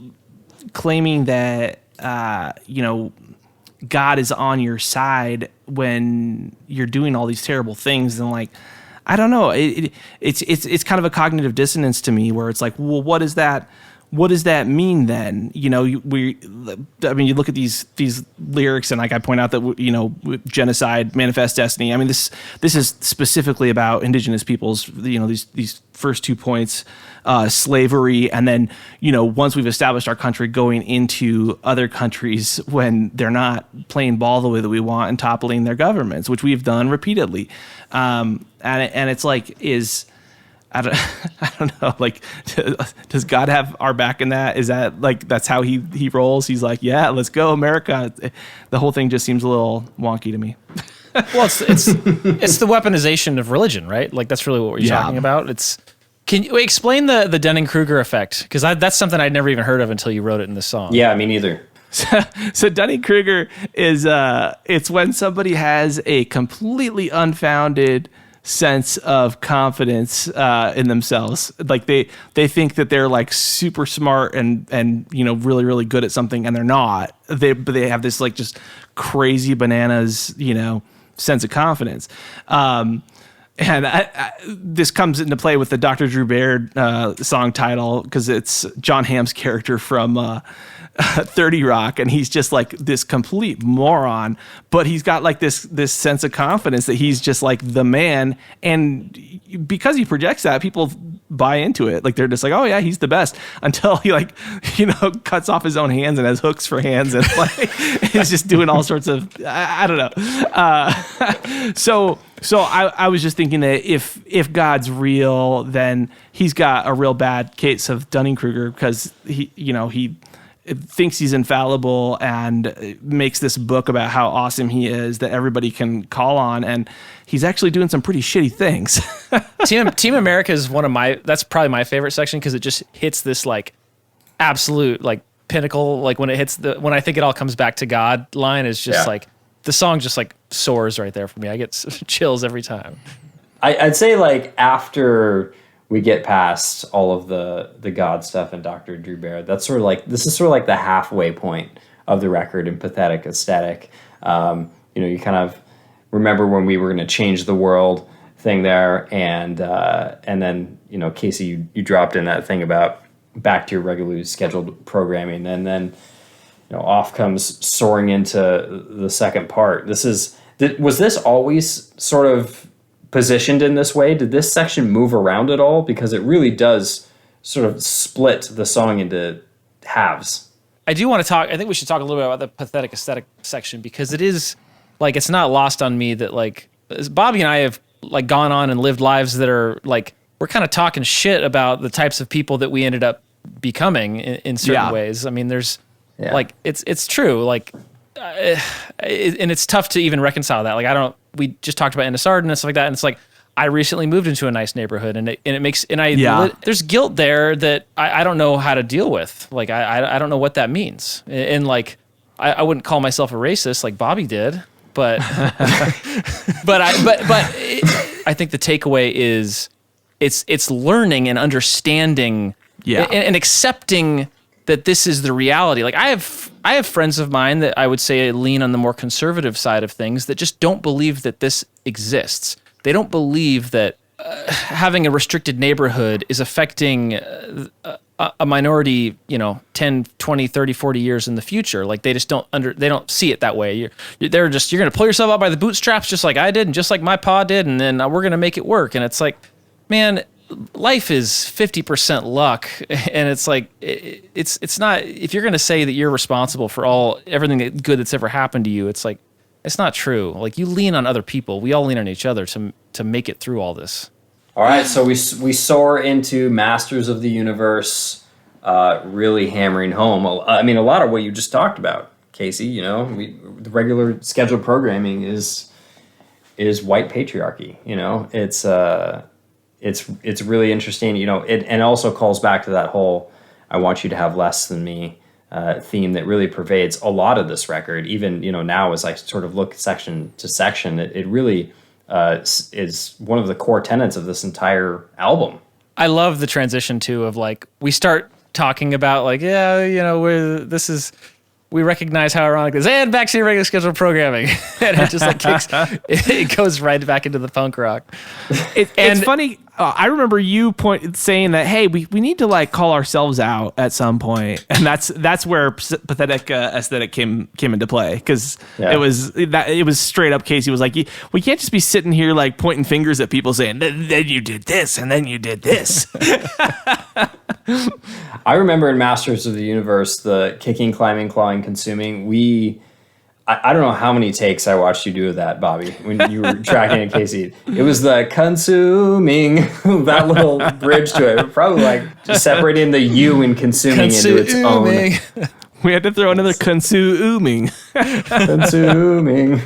claiming that God is on your side when you're doing all these terrible things, then like I don't know, it's kind of a cognitive dissonance to me, where it's like, well, what does that mean then? You look at these lyrics, and like I point out that genocide, manifest destiny. I mean, this is specifically about indigenous peoples. These first 2 points, slavery, and then once we've established our country, going into other countries when they're not playing ball the way that we want and toppling their governments, which we've done repeatedly. And it's like, I don't know. Like, does God have our back in that? Is that like, that's how he rolls? He's like, yeah, let's go, America. The whole thing just seems a little wonky to me. Well, it's the weaponization of religion, right? Like that's really what we're talking about. Can you explain the Dunning-Kruger effect? Because that's something I'd never even heard of until you wrote it in the song. Yeah, me neither. So Dunning-Kruger is it's when somebody has a completely unfounded sense of confidence in themselves. Like they think that they're like super smart and really, really good at something, and they're not. But they have this like just crazy bananas sense of confidence. And this comes into play with the Dr. Drew Baird song title, because it's John Hamm's character from 30 Rock, and he's just like this complete moron, but he's got like this sense of confidence that he's just like the man, and because he projects that, people buy into it. Like they're just like, oh yeah, he's the best, until he like cuts off his own hands and has hooks for hands, and like he's just doing all sorts of I don't know. So I was just thinking that if God's real, then he's got a real bad case of Dunning-Kruger, because he thinks he's infallible and makes this book about how awesome he is that everybody can call on, and he's actually doing some pretty shitty things. Team America is that's probably my favorite section, because it just hits this like absolute like pinnacle. Like when I think it all comes back to God line is just like the song just like soars right there for me. I get chills every time. I'd say like after we get past all of the God stuff and Dr. Drew Baird, this is sort of like the halfway point of the record in Pathetic Aesthetic. You kind of remember when we were going to change the world thing there, and then Casey, you dropped in that thing about back to your regularly scheduled programming, and then off comes soaring into the second part. Was this always sort of positioned in this way? Did this section move around at all? Because it really does sort of split the song into halves. I do want to talk. I think we should talk a little bit about the Pathetic Aesthetic section, because it is like, it's not lost on me that like Bobby and I have like gone on and lived lives that are like, we're kind of talking shit about the types of people that we ended up becoming in certain ways. I mean, there's like, it's true. Like, and it's tough to even reconcile that. Like, we just talked about Ennis Arden and stuff like that. And it's like, I recently moved into a nice neighborhood, and there's guilt there that I don't know how to deal with. Like, I don't know what that means. And like, I wouldn't call myself a racist like Bobby did, but, I think the takeaway is it's learning and understanding and accepting that this is the reality. Like I have friends of mine that I would say lean on the more conservative side of things that just don't believe that this exists. They don't believe that having a restricted neighborhood is affecting a minority, 10, 20, 30, 40 years in the future. Like they just they don't see it that way. You're going to pull yourself out by the bootstraps just like I did and just like my pa did, and then we're going to make it work. And it's like, man, life is 50% luck, and it's like it's not. If you're going to say that you're responsible for everything good that's ever happened to you, it's like it's not true. Like you lean on other people. We all lean on each other to make it through all this. All right, so we soar into Masters of the Universe, really hammering home. I mean, a lot of what you just talked about, Casey. You know, the regular scheduled programming is white patriarchy. You know, it's really interesting. You know, it also calls back to that whole "I want you to have less than me" theme that really pervades a lot of this record. Even, you know, now as I sort of look section to section, it really is one of the core tenets of this entire album. I love the transition too of like we start talking about like, yeah, you know, we recognize how ironic this is, and back to your regular scheduled programming. And it just like it goes right back into the punk rock. It's funny. I remember you saying that, hey, we need to like call ourselves out at some point, and that's where pathetic aesthetic came into play, because it was straight up. Casey was like, we can't just be sitting here like pointing fingers at people saying, then you did this and then you did this. I remember in Masters of the Universe, the kicking, climbing, clawing, consuming. I don't know how many takes I watched you do that, Bobby, when you were tracking it, Casey. It was the consuming, that little bridge to it. Probably like just separating the U and consuming into its own. We had to throw another consuming. Consuming.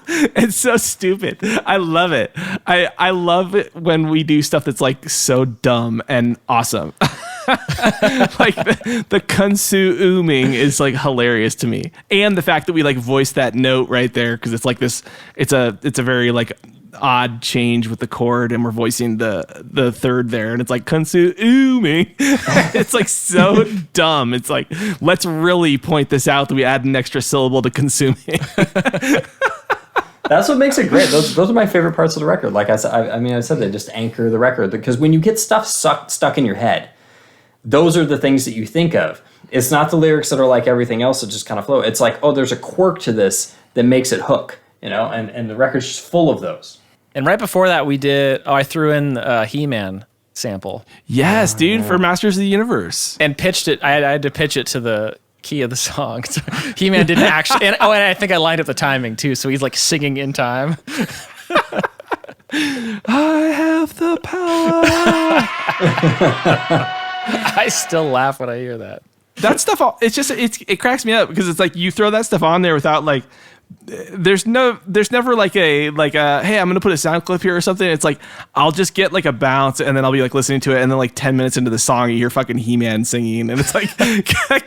It's so stupid. I love it. I love it when we do stuff that's like so dumb and awesome. Like the consuming is like hilarious to me, and the fact that we like voice that note right there, because it's like this. It's a very like odd change with the chord, and we're voicing the third there, and it's like consuming. It's like so dumb. It's like, let's really point this out that we add an extra syllable to consuming. That's what makes it great. Those are my favorite parts of the record. Like I said, I said they just anchor the record, because when you get stuff stuck in your head, those are the things that you think of. It's not the lyrics that are like everything else that just kind of flow. It's like, oh, there's a quirk to this that makes it hook, you know, and the record's just full of those. And right before that, I threw in a He-Man sample. Yes, dude, for Masters of the Universe. And pitched it. I had to pitch it to the key of the song. So He-Man didn't actually. And I think I lined up the timing too. So he's like singing in time. I have the power. I still laugh when I hear that. That stuff, it cracks me up, because it's like you throw that stuff on there without like, there's never like a hey, I'm gonna put a sound clip here or something. It's like I'll just get like a bounce, and then I'll be like listening to it, and then like 10 minutes into the song you hear fucking He-Man singing, and it's like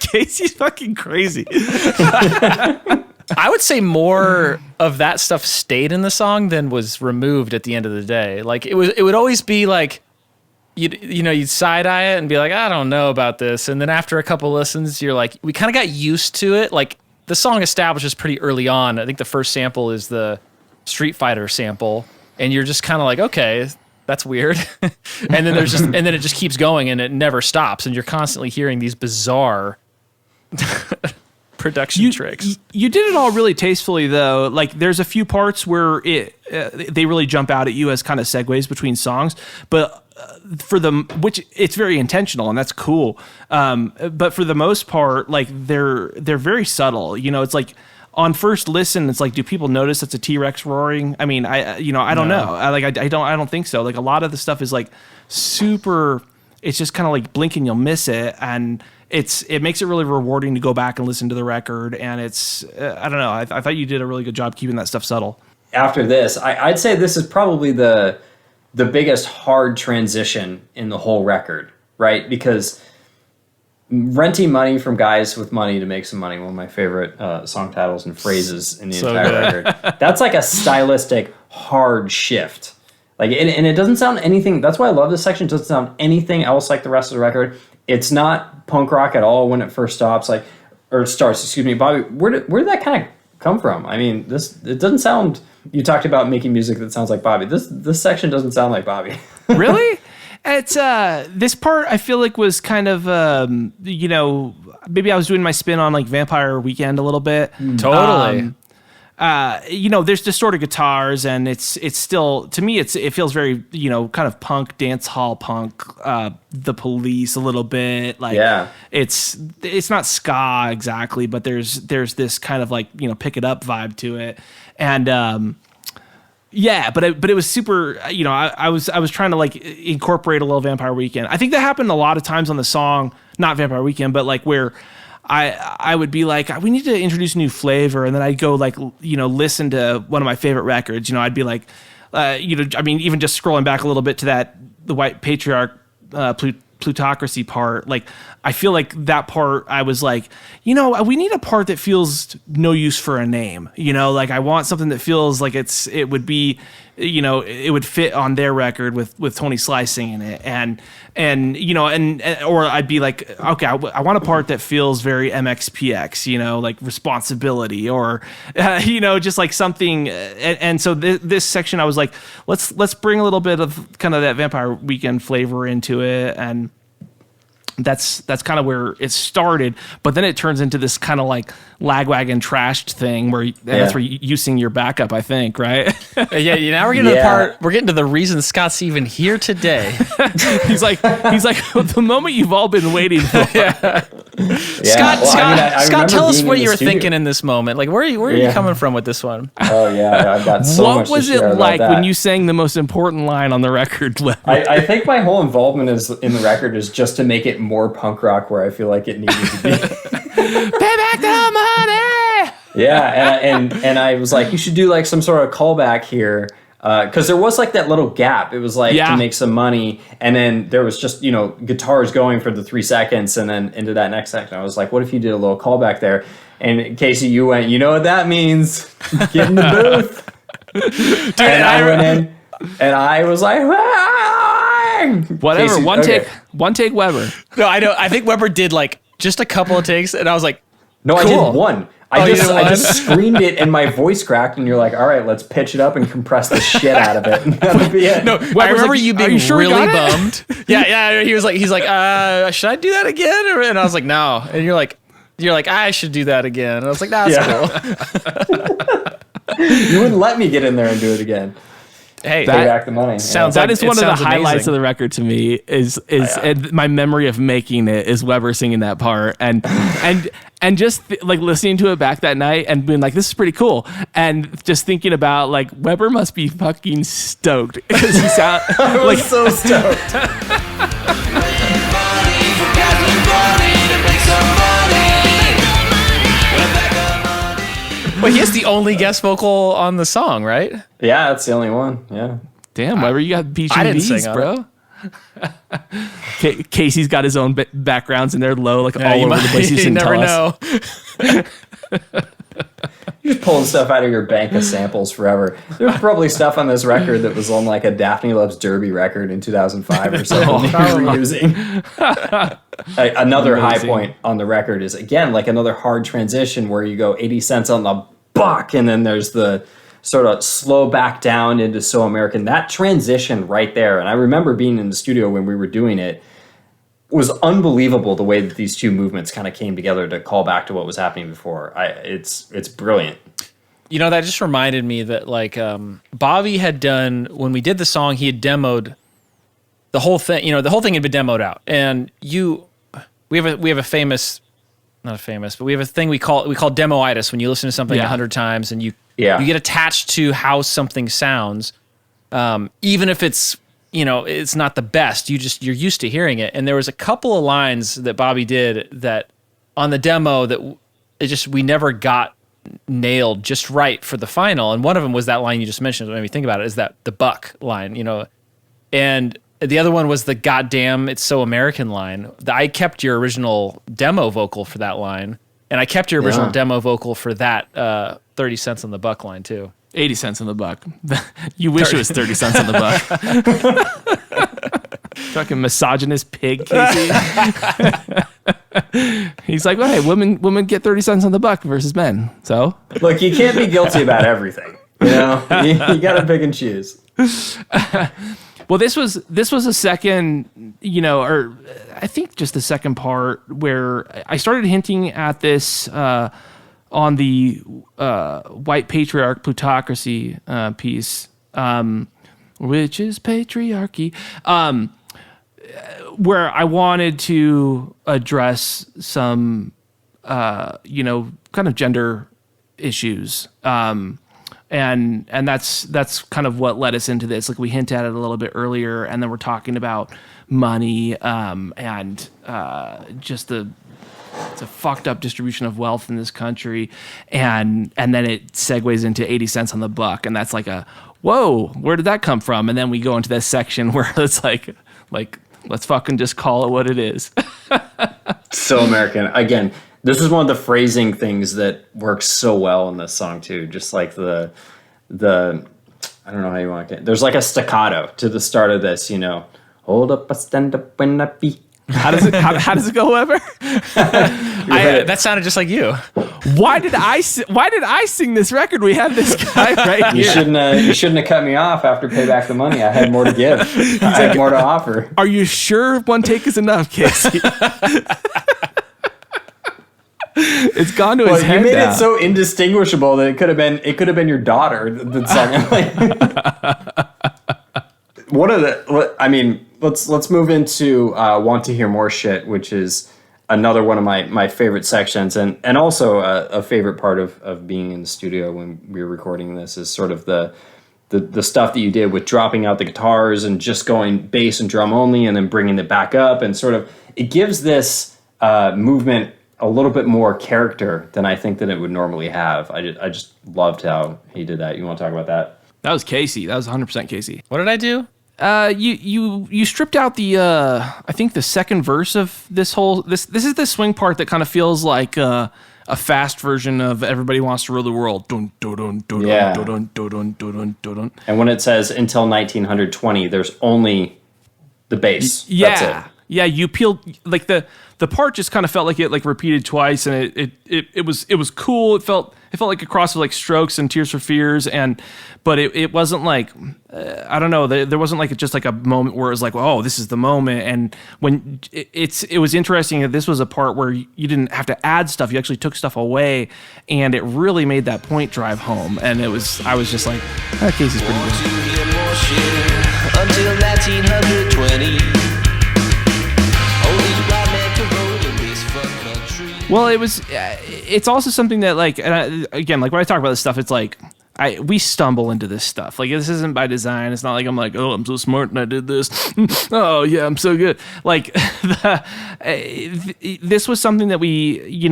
Casey's fucking crazy. I would say more of that stuff stayed in the song than was removed at the end of the day. Like it would always be like, you'd side eye it and be like, I don't know about this. And then after a couple listens, you're like, we kind of got used to it. Like the song establishes pretty early on. I think the first sample is the Street Fighter sample. And you're just kind of like, okay, that's weird. and then it just keeps going, and it never stops. And you're constantly hearing these bizarre production tricks. You did it all really tastefully, though. Like there's a few parts where they really jump out at you as kind of segues between songs, but which it's very intentional, and that's cool. But for the most part, like they're very subtle. You know, it's like on first listen, it's like, do people notice it's a T-Rex roaring? I mean, I don't know. I don't think so. Like a lot of the stuff is like super. It's just kind of like blink and you'll miss it, and it makes it really rewarding to go back and listen to the record. And it's I don't know. I thought you did a really good job keeping that stuff subtle. After this, I'd say this is probably the biggest hard transition in the whole record, right? Because renting money from guys with money to make some money, one of my favorite song titles and phrases in the entire record. That's like a stylistic hard shift. Like, and it doesn't sound anything. That's why I love this section. It doesn't sound anything else like the rest of the record. It's not punk rock at all when it first starts. Excuse me, Bobby. Where did that kind of come from? I mean, it doesn't sound. You talked about making music that sounds like Bobby. This section doesn't sound like Bobby. Really? It's this part I feel like was kind of maybe I was doing my spin on like Vampire Weekend a little bit. Totally. There's distorted guitars, and it's still, to me, it feels very, kind of punk, dance hall punk, The Police a little bit. Like, yeah. It's not ska exactly, but there's this kind of like, pick it up vibe to it. And Yeah, but it was super. You know, I was trying to like incorporate a little Vampire Weekend. I think that happened a lot of times on the song, not Vampire Weekend, but like where I would be like, we need to introduce a new flavor, and then I'd go like, you know, listen to one of my favorite records. You know, I'd be like, you know, I mean, even just scrolling back a little bit to the White Patriarch plutocracy part, like I feel like that part I was like, you know, we need a part that feels no use for a name, you know, like I want something that feels like it would be, you know, it would fit on their record with Tony Slice singing it, and you know, and or I'd be like, okay, I want a part that feels very MXPX, you know, like responsibility, or you know, just like something, and so this section I was like, let's bring a little bit of kind of that Vampire Weekend flavor into it, and that's kind of where it started, but then it turns into this kind of like lagwagon trashed thing where that's where you sing your backup, I think, right? Yeah, now we're getting to the part, we're getting to the reason Scott's even here today. he's like the moment you've all been waiting for. Scott, tell us what you were thinking in this moment. Like, where are you coming from with this one? Oh yeah, I've got so much What to was share it about like that. when you sang the most important line on the record? I think my whole involvement in the record is just to make it more punk rock where I feel like it needed to be. Pay back the money! Yeah, and I was like, you should do like some sort of callback here. Because there was like that little gap. It was like to make some money, and then there was just, you know, guitars going for the 3 seconds, and then into that next section. I was like, what if you did a little callback there? And Casey, you went, you know what that means? Get in the booth. Dude, and I went in, and I was like, whatever. Casey, One take, Weber. No, I know. I think Weber did like just a couple of takes, and I was like, no, cool. I did one. I just screamed it and my voice cracked, and you're like, all right, let's pitch it up and compress the shit out of it. And that'll be it. No, I remember like, you being "Are you sure really you got bummed. Yeah. He's like, should I do that again? And I was like, no. And you're like, I should do that again. And I was like, nah, that's cool. You wouldn't let me get in there and do it again. Hey, Pay back the money. That is one of the highlights of the record to me. And my memory of making it is Weber singing that part, and just like listening to it back that night and being like, this is pretty cool, and just thinking about like Weber must be fucking stoked because he sound like so stoked. Well, he is the only guest vocal on the song, right? Yeah, that's the only one. Yeah. damn, Weber, you got beach I and didn't bees, sing on bro. Casey's got his own backgrounds in there low, like all over the place. You never know. You're just pulling stuff out of your bank of samples forever. There's probably stuff on this record that was on like a Daphne Loves Derby record in 2005 or something that you're reusing. Another high point on the record is, again, like another hard transition where you go 80 cents on the buck, and then there's the sort of slow back down into So American. That transition right there, and I remember being in the studio when we were doing it, was unbelievable the way that these two movements kind of came together to call back to what was happening before. It's brilliant. You know, that just reminded me that like Bobby had done, when we did the song, he had demoed the whole thing. You know, the whole thing had been demoed out, and we have a famous, not a famous, but we have a thing we call demoitis, when you listen to something 100 times and you get attached to how something sounds, even if it's, you know, it's not the best. You're used to hearing it. And there was a couple of lines that Bobby did that on the demo that we never got nailed just right for the final. And one of them was that line you just mentioned. What made me think about it is that the buck line, you know, and the other one was the goddamn It's So American line. I kept your original demo vocal for that line, and I kept your original demo vocal for that 30 cents on the buck line too. 80 cents on the buck. You wish it was 30 cents on the buck. Fucking misogynist pig, Casey. He's like, well, hey, women get 30 cents on the buck versus men. So Look, you can't be guilty about everything. You know, you got to pick and choose. well, this was a second, you know, or I think just the second part where I started hinting at this on the White Patriarch plutocracy piece, which is patriarchy, where I wanted to address some, you know, kind of gender issues and that's kind of what led us into this. Like, we hint at it a little bit earlier, and then we're talking about money, and just it's a fucked up distribution of wealth in this country, and then it segues into 80 cents on the buck, and that's like a whoa, where did that come from? And then we go into this section where it's like let's fucking just call it what it is. So American. Again, this is one of the phrasing things that works so well in this song too. Just like the I don't know how you want to get. There's like a staccato to the start of this. Hold up, I stand up when I be. How does it go, Weber? That sounded just like you. Why did I sing this record? We have this guy right You here. you shouldn't have cut me off after Pay Back the Money. I had more to give. I had more to offer. Are you sure one take is enough, Casey? It's gone to his You head made now. it so indistinguishable that it could have been your daughter that sang it. One of the, I mean, let's move into Want to Hear More Shit, which is another one of my favorite sections, and also a favorite part of being in the studio when we were recording this is sort of the stuff that you did with dropping out the guitars and just going bass and drum only, and then bringing it back up, and sort of it gives this movement a little bit more character than I think that it would normally have. I just loved how he did that. You want to talk about that? That was Casey. That was 100% Casey. What did I do? You stripped out the I think the second verse of this whole this is the swing part that kind of feels like a fast version of Everybody Wants to Rule the World. Dun, dun, dun, dun, Yeah. dun, dun, dun, dun, dun, dun, dun. And when it says until 1920, there's only the bass. Yeah. That's it. Yeah, you peeled like the part just kind of felt like it like repeated twice, and it was cool. It felt like a cross of like Strokes and Tears for Fears, but it wasn't like I don't know. There wasn't like just like a moment where it was like, oh, this is the moment. And when it was interesting that this was a part where you didn't have to add stuff. You actually took stuff away, and it really made that point drive home. And I was just like, that Casey's pretty Want good. to hear more shit until 1920. Only black men can vote in this fuck country. Well, it's also something that like, and again, like when I talk about this stuff, it's like we stumble into this stuff. Like, this isn't by design. It's not like I'm like, oh, I'm so smart and I did this. Oh yeah, I'm so good. Like this was something that we,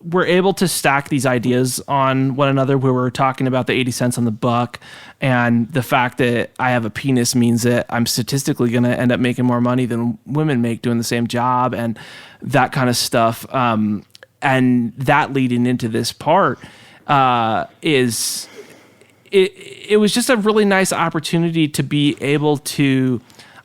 were able to stack these ideas on one another, where we're talking about the 80 cents on the buck, and the fact that I have a penis means that I'm statistically going to end up making more money than women make doing the same job, and that kind of stuff. And that leading into this part is it was just a really nice opportunity to be able to,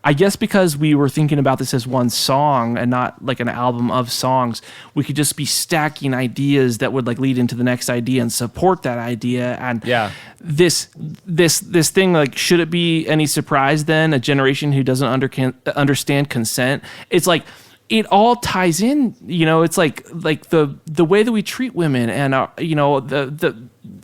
I guess because we were thinking about this as one song and not like an album of songs, we could just be stacking ideas that would like lead into the next idea and support that idea. And Yeah. this thing, like, should it be any surprise then a generation who doesn't understand consent? It's like, it all ties in, it's like the way that we treat women, and the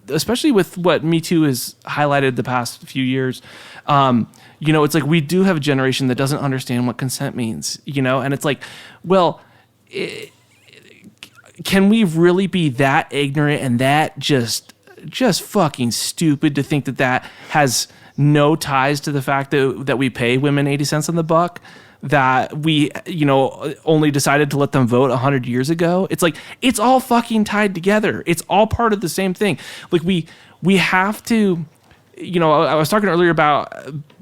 especially with what Me Too has highlighted the past few years. It's like we do have a generation that doesn't understand what consent means, and it's like, well, can we really be that ignorant and that just fucking stupid to think that has no ties to the fact that we pay women 80 cents on the buck, that we, only decided to let them vote 100 years ago? It's like, it's all fucking tied together. It's all part of the same thing. Like, we have to, I was talking earlier about,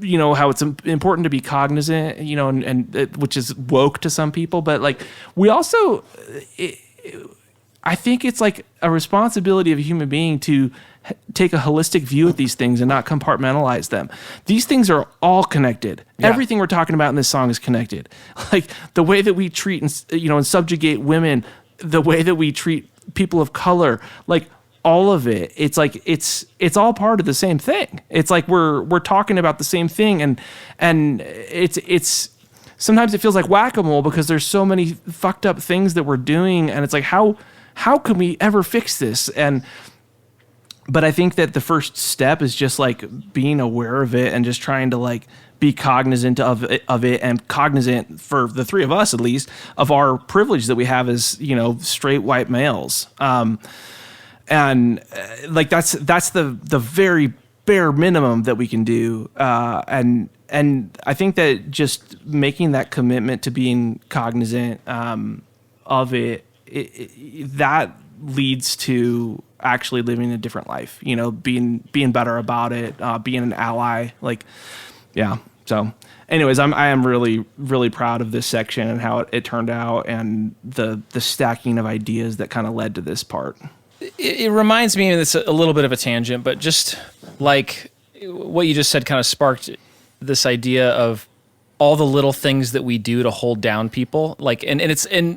how it's important to be cognizant, and which is woke to some people, but like, we also, I think it's like a responsibility of a human being to take a holistic view at these things and not compartmentalize them. These things are all connected. Yeah. Everything we're talking about in this song is connected. Like the way that we treat and subjugate women, the way that we treat people of color, like all of it. It's like it's all part of the same thing. It's like we're talking about the same thing, and it's sometimes it feels like whack-a-mole because there's so many fucked up things that we're doing, and it's like how can we ever fix this? But I think that the first step is just like being aware of it and just trying to like be cognizant of it and cognizant, for the three of us at least, of our privilege that we have as, straight white males. like that's the very bare minimum that we can do, and I think that just making that commitment to being cognizant of it, that leads to actually living a different life, being better about it, being an ally, like, yeah. So anyways, I am really, really proud of this section and how it turned out, and the stacking of ideas that kind of led to this part. It reminds me, and it's a little bit of a tangent, but just like what you just said kind of sparked this idea of all the little things that we do to hold down people. Like, and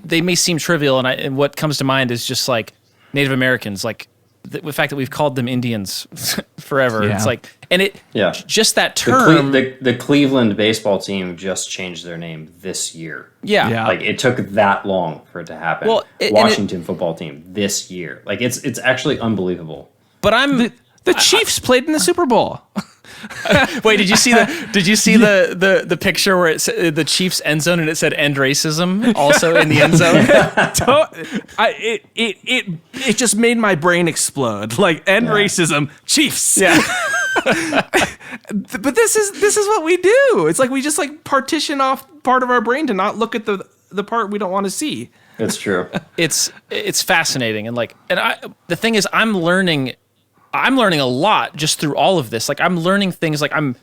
they may seem trivial. And what comes to mind is just like Native Americans, like the fact that we've called them Indians forever. Yeah. It's like, and Yeah. just that term. The Cleveland baseball team just changed their name this year. Yeah. Like it took that long for it to happen. Well, Washington football team this year. Like it's actually unbelievable. But The Chiefs played in the Super Bowl. wait, did you see the picture where it said the Chiefs end zone and it said end racism also in the end zone? It just made my brain explode. Like, end racism, Chiefs. Yeah. But this is what we do. It's like we just like partition off part of our brain to not look at the part we don't want to see. It's true. It's fascinating, and the thing is, I'm learning a lot just through all of this. Like, I'm learning things. Like, I'm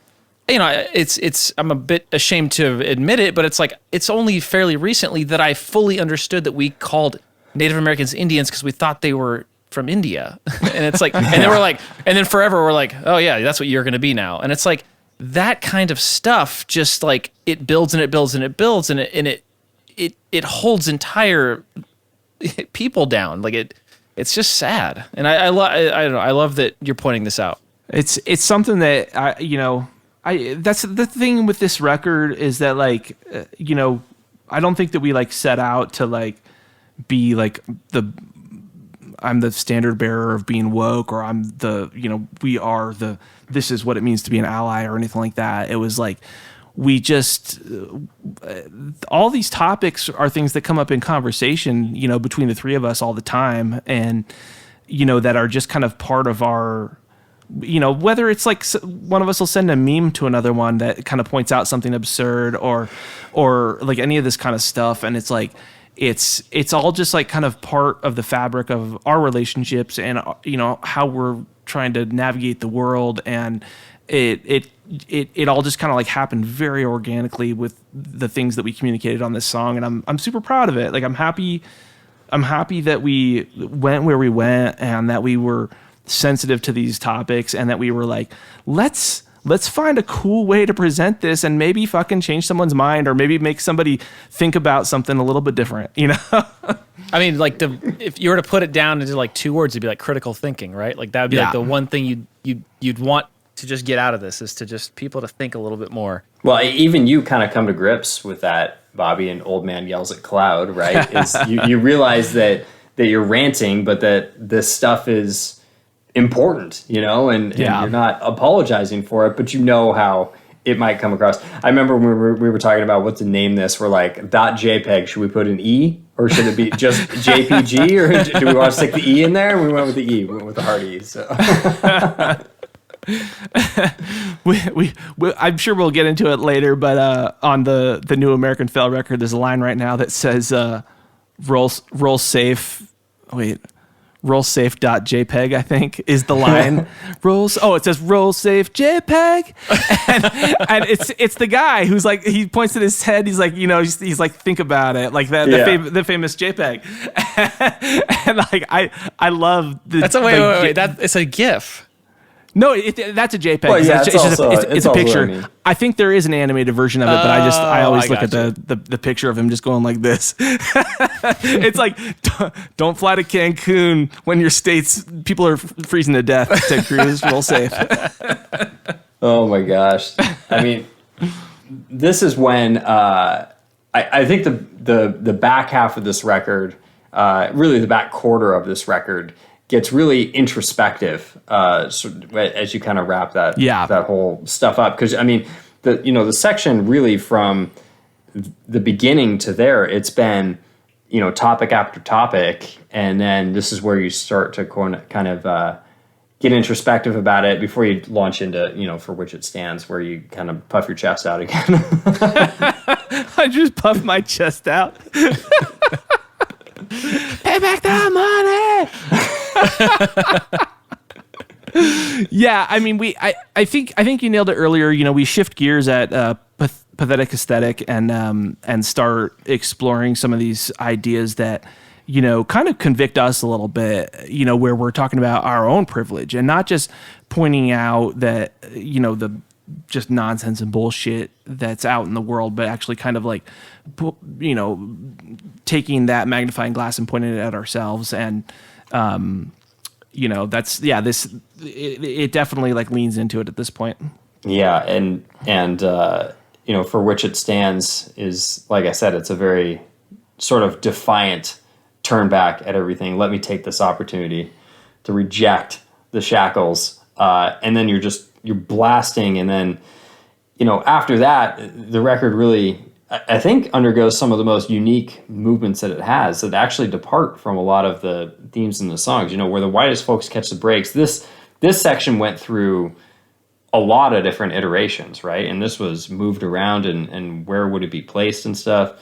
a bit ashamed to admit it, but it's like it's only fairly recently that I fully understood that we called Native Americans Indians because we thought they were from India, and it's like, and then we're like, and then forever we're like, oh yeah, that's what you're going to be now, and it's like that kind of stuff. Just like it builds and it builds and it builds, and it holds entire people down. Like it's just sad, and I don't know. I love that you're pointing this out. It's something that that's the thing with this record is that like I don't think that we like set out to like be like I'm the standard bearer of being woke, or I'm we are this is what it means to be an ally or anything like that. It was like we just all these topics are things that come up in conversation, between the three of us all the time, and that are just kind of part of our, whether it's like one of us will send a meme to another one that kind of points out something absurd, or like any of this kind of stuff, and it's like it's all just like kind of part of the fabric of our relationships, and how we're trying to navigate the world, and it all just kind of like happened very organically with the things that we communicated on this song, and I'm super proud of it. Like I'm happy that we went where we went, and that we were sensitive to these topics, and that we were like, let's find a cool way to present this and maybe fucking change someone's mind, or maybe make somebody think about something a little bit different, I mean, like if you were to put it down into like two words, it'd be like critical thinking, right? Like that would be like the one thing you'd want to just get out of this, is to just people to think a little bit more. Well, even you kind of come to grips with that, Bobby, and Old Man Yells at Cloud, right? Is you realize that you're ranting, but that this stuff is important, and you're not apologizing for it, but how it might come across. I remember when we were talking about what to name this, we're like, .jpeg, should we put an E? Or should it be just JPG? Or do we want to stick the E in there? We went with the E. We went with the hard E. So. I'm sure we'll get into it later, but on the new American Fail record, there's a line right now that says roll safe. Wait, roll safe.jpg, I think, is the line. It says roll safe JPEG, and it's the guy who's like, he points at his head, he's like, he's like, think about it, like the famous JPEG. And like I love the, that's a wait, it's a GIF. No, that's a JPEG. Well, yeah, it's a picture. I mean. I think there is an animated version of it, but I always look at gotcha. the picture of him just going like this. It's like, don't fly to Cancun when your state's people are freezing to death. Ted Cruz, roll safe. Oh my gosh! I mean, this is when I think the back half of this record, really the back quarter of this record, gets really introspective as you kind of wrap that whole stuff up. Because I mean, the section really from the beginning to there, it's been topic after topic, and then this is where you start to kind of get introspective about it before you launch into, for which it stands, where you kind of puff your chest out again. I just puffed my chest out. Pay back that money. Yeah, I mean, I think you nailed it earlier. We shift gears at Pathetic Aesthetic and start exploring some of these ideas that kind of convict us a little bit, where we're talking about our own privilege and not just pointing out that, the just nonsense and bullshit that's out in the world, but actually kind of like, taking that magnifying glass and pointing it at ourselves. And, it definitely like leans into it at this point. Yeah. And for which it stands is, like I said, it's a very sort of defiant turn back at everything. Let me take this opportunity to reject the shackles. And then you're blasting. And then, after that, the record really, I think, undergoes some of the most unique movements that it has that actually depart from a lot of the themes in the songs, where the whitest folks catch the breaks. This section went through a lot of different iterations, right? And this was moved around and where would it be placed and stuff.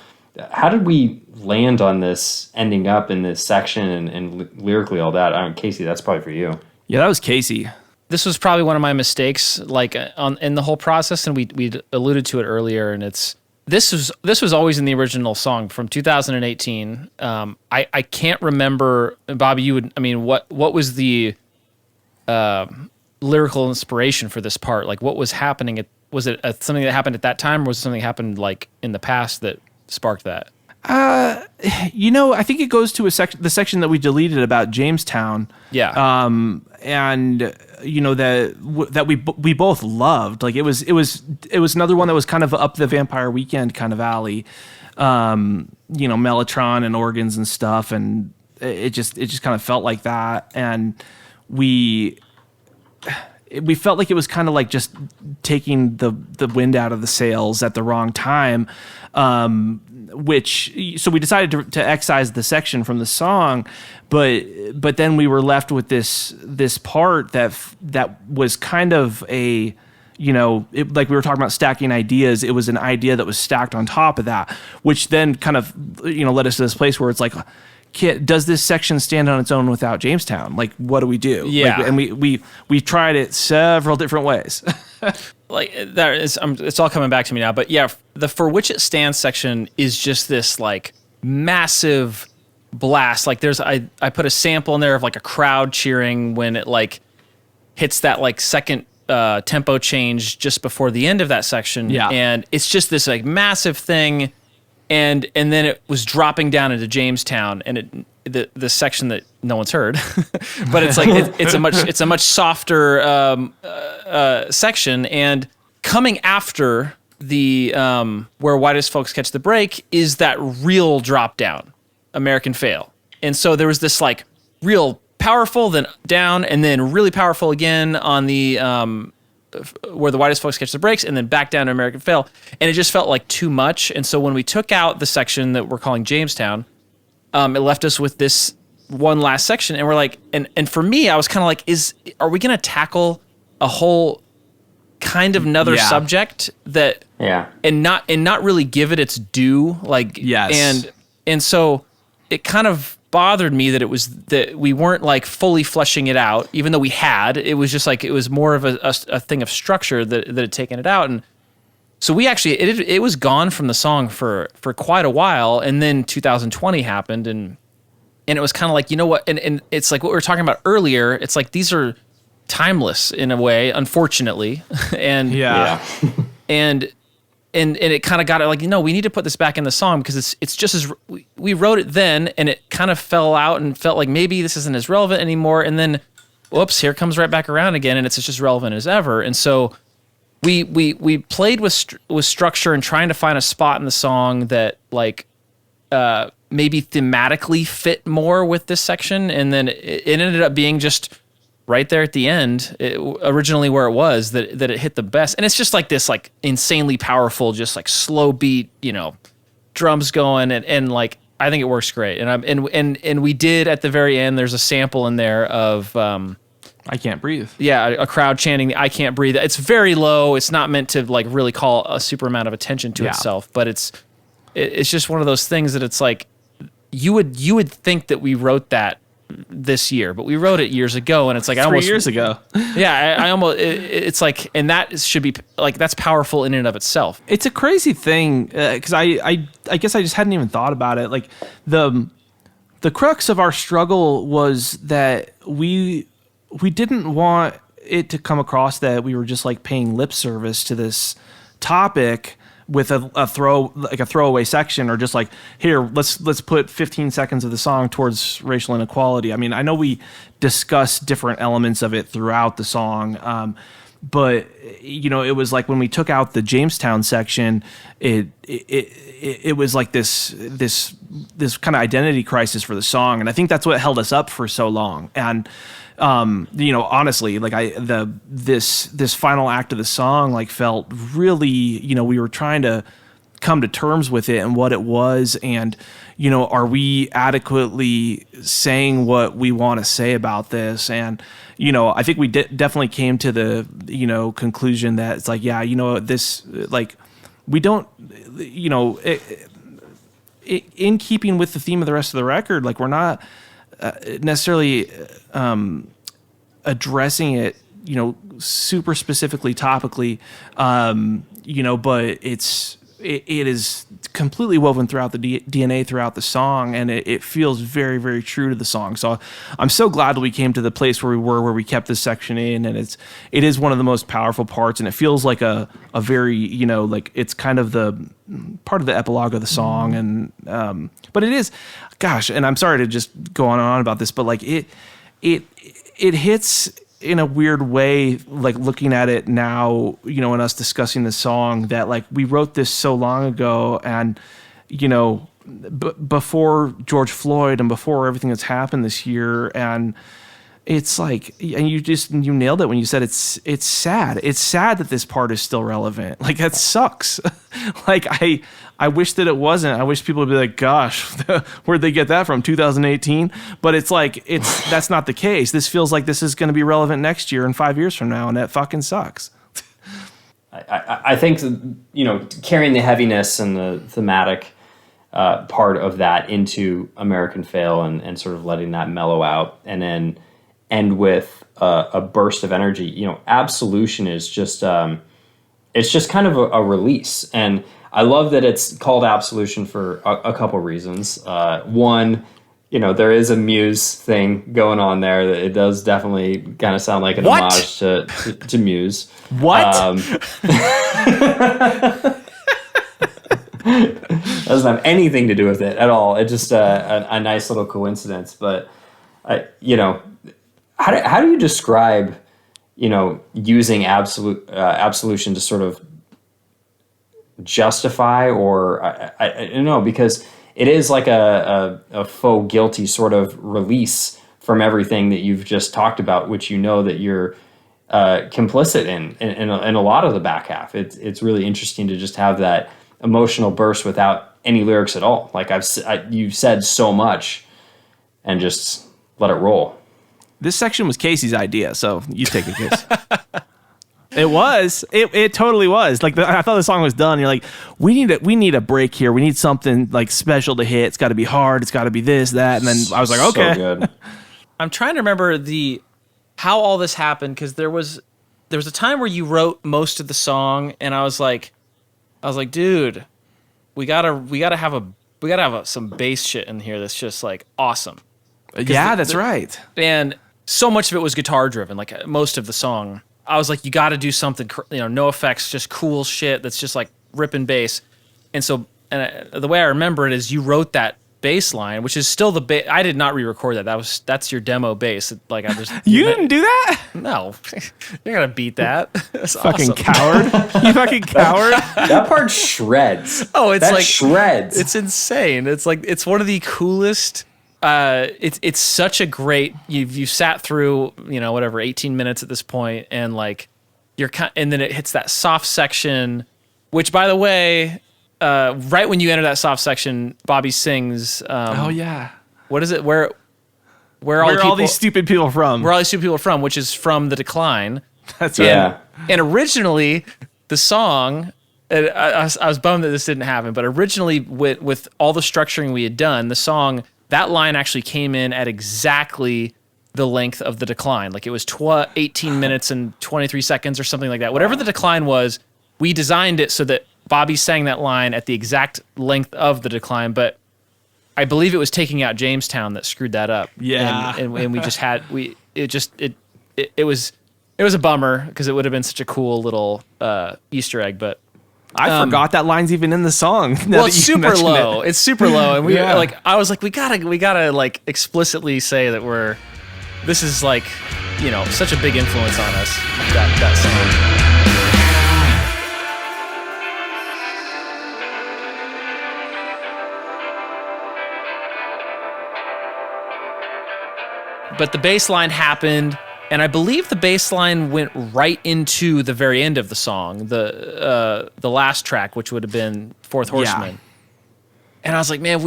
How did we land on this ending up in this section and lyrically all that? Casey, that's probably for you. Yeah, that was Casey. This was probably one of my mistakes, like in the whole process, and we alluded to it earlier. And this was always in the original song from 2018. I can't remember, Bobby. What was the lyrical inspiration for this part? Like, what was happening? Was it something that happened at that time, or was it something that happened like in the past that sparked that? I think it goes to the section that we deleted about Jamestown. Yeah. And that we both loved. Like it was another one that was kind of up the Vampire Weekend kind of alley. Mellotron and organs and stuff, and it just kind of felt like that. And we felt like it was kind of like just taking the wind out of the sails at the wrong time. So we decided to excise the section from the song, but then we were left with this part that was kind of a, like we were talking about stacking ideas. It was an idea that was stacked on top of that, which then kind of, led us to this place where it's like, does this section stand on its own without Jamestown? Like, what do we do? Yeah. And we tried it several different ways. Like that is, it's all coming back to me now. But yeah, the For Which It Stands section is just this like massive blast. Like I put a sample in there of like a crowd cheering when it like hits that like second tempo change just before the end of that section. Yeah. And it's just this like massive thing. And then it was dropping down into Jamestown, and the section that no one's heard, but it's like it's a much softer section. And coming after the where Whitest Folks Catch the Break is that real drop down, American Fail. And so there was this like real powerful, then down, and then really powerful again on the where the Whitest Folks Catch the Breaks, and then back down to American Fail. And it just felt like too much. And so when we took out the section that we're calling Jamestown, it left us with this one last section. And we're like, and for me, I was kind of like, are we going to tackle a whole kind of another subject that, and not really give it its due? Like, yes. And so it kind of bothered me that we weren't like fully fleshing it out, even though we had. It was just like it was more of a thing of structure that had taken it out. And so we actually it was gone from the song for quite a while, and then 2020 happened, and it was kind of like, you know what, and it's like what we were talking about earlier. It's like these are timeless in a way, unfortunately. And and it kind of got it like, we need to put this back in the song because it's just as we wrote it then, and it kind of fell out and felt like maybe this isn't as relevant anymore. And then, whoops, here it comes right back around again, and it's just as relevant as ever. And so we played with structure and trying to find a spot in the song that like maybe thematically fit more with this section, and then it ended up being just right there at the end, originally where it was, that it hit the best. And it's just like this like insanely powerful, just like slow beat, drums going, and like I think it works great. And we did at the very end. There's a sample in there of I Can't Breathe. a crowd chanting "I Can't Breathe." It's very low. It's not meant to like really call a super amount of attention to Yeah. itself, but it's just one of those things that it's like you would think that we wrote that this year, but we wrote it years ago, and it's like 3 years ago. Yeah, I almost it's like, and that should be like that's powerful in and of itself. It's a crazy thing because I guess I just hadn't even thought about it. Like the crux of our struggle was that we didn't want it to come across that we were just like paying lip service to this topic with a throwaway section, or just like, here, let's put 15 seconds of the song towards racial inequality. I mean, I know we discuss different elements of it throughout the song, but you know, it was like when we took out the Jamestown section, it was like this kind of identity crisis for the song, and I think that's what held us up for so long. And you know, honestly, like this final act of the song like felt really, you know, we were trying to come to terms with it and what it was, and you know, are we adequately saying what we want to say about this? And you know, I think we definitely came to the, you know, conclusion that it's like, yeah, you know, this, like, we don't, you know, in keeping with the theme of the rest of the record, like we're not necessarily addressing it, you know, super specifically topically, you know, but it is completely woven throughout the DNA throughout the song, and it feels very, very true to the song. So I'm so glad that we came to the place where we kept this section in, and it is one of the most powerful parts, and it feels like a very, you know, like it's kind of the part of the epilogue of the song, and but it is, gosh, and I'm sorry to just go on and on about this, but like it hits in a weird way, like looking at it now, you know, and us discussing the song, that like we wrote this so long ago, and you know, before George Floyd and before everything that's happened this year, and it's like, and you nailed it when you said it's sad. It's sad that this part is still relevant. Like that sucks. Like I wish that it wasn't. I wish people would be like, gosh, where'd they get that from? 2018? But it's like, that's not the case. This feels like this is going to be relevant next year and 5 years from now, and that fucking sucks. I think, you know, carrying the heaviness and the thematic part of that into American Fail, and sort of letting that mellow out, and then end with a burst of energy. You know, Absolution is just it's just kind of a release, and I love that it's called Absolution for a couple reasons. One, you know, there is a Muse thing going on there. That it does definitely kind of sound like an homage to Muse. What? Doesn't have anything to do with it at all. It's just a nice little coincidence. But you know, how do you describe, you know, using Absolution to sort of justify, or I don't know, because it is like a faux guilty sort of release from everything that you've just talked about, which you know that you're complicit in a lot of the back half. It's really interesting to just have that emotional burst without any lyrics at all. Like you've said so much, and just let it roll. This section was Casey's idea, so you take it, Case. It was. It totally was. Like I thought the song was done. You're like, we need a break here. We need something like special to hit. It's got to be hard. It's got to be this, that, and then I was like, okay. So good. I'm trying to remember how all this happened, because there was a time where you wrote most of the song, and I was like, dude, we gotta have some bass shit in here that's just like awesome. Yeah, that's right. And so much of it was guitar driven, like most of the song. I was like, you got to do something, you know, no effects, just cool shit that's just like ripping bass. And so, the way I remember it is you wrote that bass line, which is still the bass. I did not re-record that. That's your demo bass. Like I just You didn't do that? No, you're gonna beat that. That's Fucking awesome. coward. You fucking coward. That part shreds. Oh, it's that like shreds. It's insane. It's like it's one of the coolest. It's such a great. You sat through, you know, whatever 18 minutes at this point, and like and then it hits that soft section, which, by the way, right when you enter that soft section, Bobby sings. Oh yeah. What is it? Where Where are all these stupid people from? Where all these stupid people are from, which is from The Decline. That's right. Yeah. And originally, the song, and I was bummed that this didn't happen, but originally, with all the structuring we had done, the song, that line actually came in at exactly the length of The Decline. Like it was 18 minutes and 23 seconds or something like that. Whatever The Decline was, we designed it so that Bobby sang that line at the exact length of The Decline, but I believe it was taking out Jamestown that screwed that up. Yeah. And we just had, it was a bummer because it would have been such a cool little Easter egg, but I forgot that line's even in the song. now well, that it's you super mentioned low. it. It's super low, and we Yeah. I was like, we gotta like explicitly say that this is like, such a big influence on us. That song. But the bass line happened, and I believe the bass line went right into the very end of the song, the last track, which would have been Fourth Horseman. And I was like, man,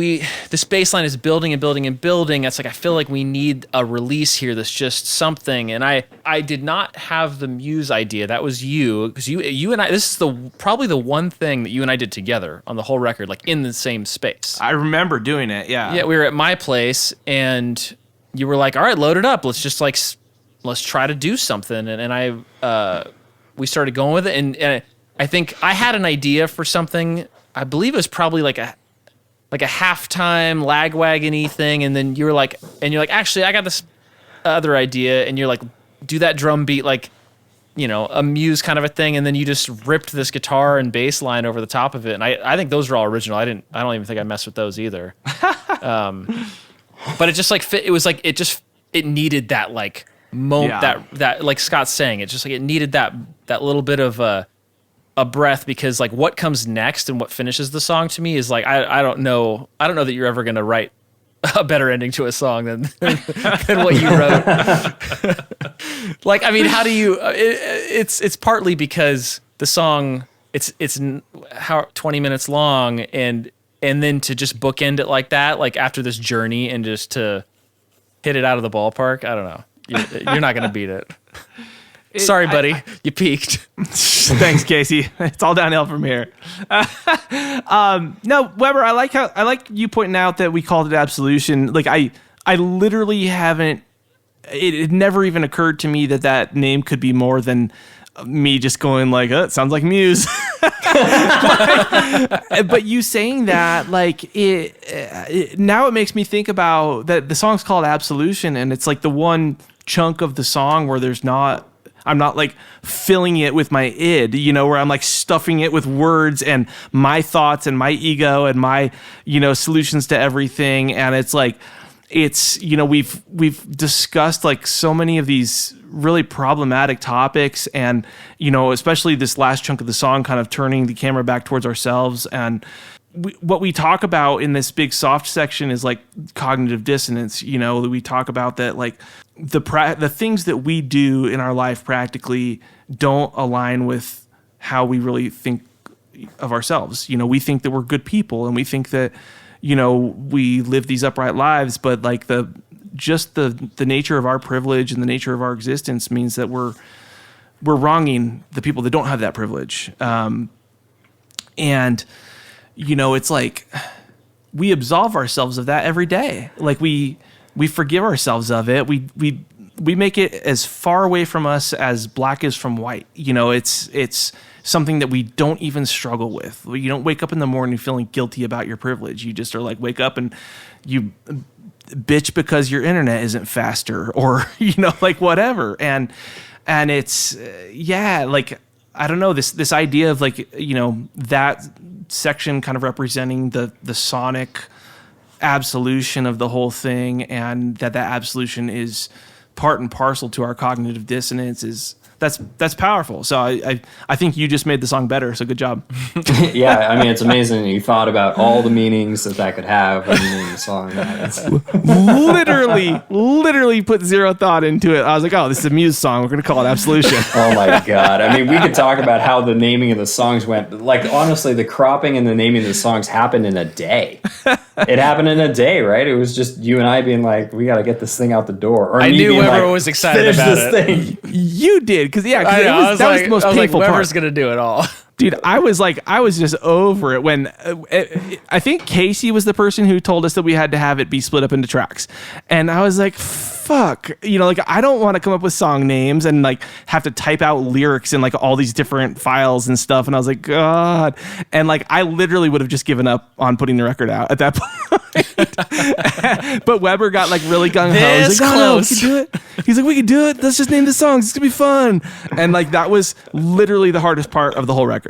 this bass line is building and building and building. It's like, I feel like we need a release here that's just something. And I did not have the Muse idea. That was you, because you and I, this is probably the one thing that you and I did together on the whole record, like in the same space. I remember doing it. Yeah. Yeah, we were at my place, and you were like, all right, load it up. Let's just let's try to do something. And we started going with it. And I think I had an idea for something. I believe it was probably like a halftime lagwagon-y thing. And then you're like, actually, I got this other idea. And you're like, do that drum beat, like, a Muse kind of a thing. And then you just ripped this guitar and bass line over the top of it. And I think those were all original. I don't even think I messed with those either. But it just like fit. It was like it needed that like moment, Yeah. that like Scott's saying, it's just like it needed that little bit of a breath, because like what comes next and what finishes the song to me is like I don't know that you're ever gonna write a better ending to a song than what you wrote. Like, I mean, how do you? It's partly because the song it's how 20 minutes long, and then to just bookend it like that, like after this journey, and just to hit it out of the ballpark, I don't know. You're not going to beat it. Sorry, buddy. You peaked. Thanks, Casey. It's all downhill from here. No, Weber, I like you pointing out that we called it Absolution. Like I literally haven't. It never even occurred to me that name could be more than me just going like, it sounds like Muse. But you saying that, like, now it makes me think about that the song's called Absolution, and it's like the one chunk of the song where I'm not like filling it with my id, where I'm like stuffing it with words and my thoughts and my ego and my, solutions to everything. And it's like, we've discussed like so many of these really problematic topics, and especially this last chunk of the song, kind of turning the camera back towards ourselves. And what we talk about in this big soft section is like cognitive dissonance. We talk about that, like the things that we do in our life practically don't align with how we really think of ourselves. We think that we're good people, and we think that we live these upright lives, but like the nature of our privilege and the nature of our existence means that we're wronging the people that don't have that privilege. And it's like we absolve ourselves of that every day. Like we forgive ourselves of it. We make it as far away from us as black is from white. It's something that we don't even struggle with. You don't wake up in the morning feeling guilty about your privilege. You just are like, wake up and you bitch because your internet isn't faster, or like whatever. And it's like, I don't know, this idea of like, that section kind of representing the sonic absolution of the whole thing, and that absolution is part and parcel to our cognitive dissonance, is that's powerful. So I think you just made the song better. So good job. Yeah, I mean, it's amazing you thought about all the meanings that could have when you named the song. literally put zero thought into it. I was like, oh, this is a Muse song. We're gonna call it Absolution. Oh my God. I mean, we could talk about how the naming of the songs went. But like, honestly, the cropping and the naming of the songs happened in a day. It happened in a day, right? It was just you and I being like, we got to get this thing out the door. Or I me knew being Weber like, was excited "Finish about this it." thing. You did, because I know, that was the most painful Weber's part. gonna do it all. Dude, I was just over it when I think Casey was the person who told us that we had to have it be split up into tracks. And I was like, fuck, like I don't want to come up with song names and like have to type out lyrics in like all these different files and stuff. And I was like, God. And like, I literally would have just given up on putting the record out at that point. But Weber got like really gung ho. This He's like, no, we close. can do it. He's like, we can do it. Let's just name the songs. It's gonna be fun. And like, that was literally the hardest part of the whole record.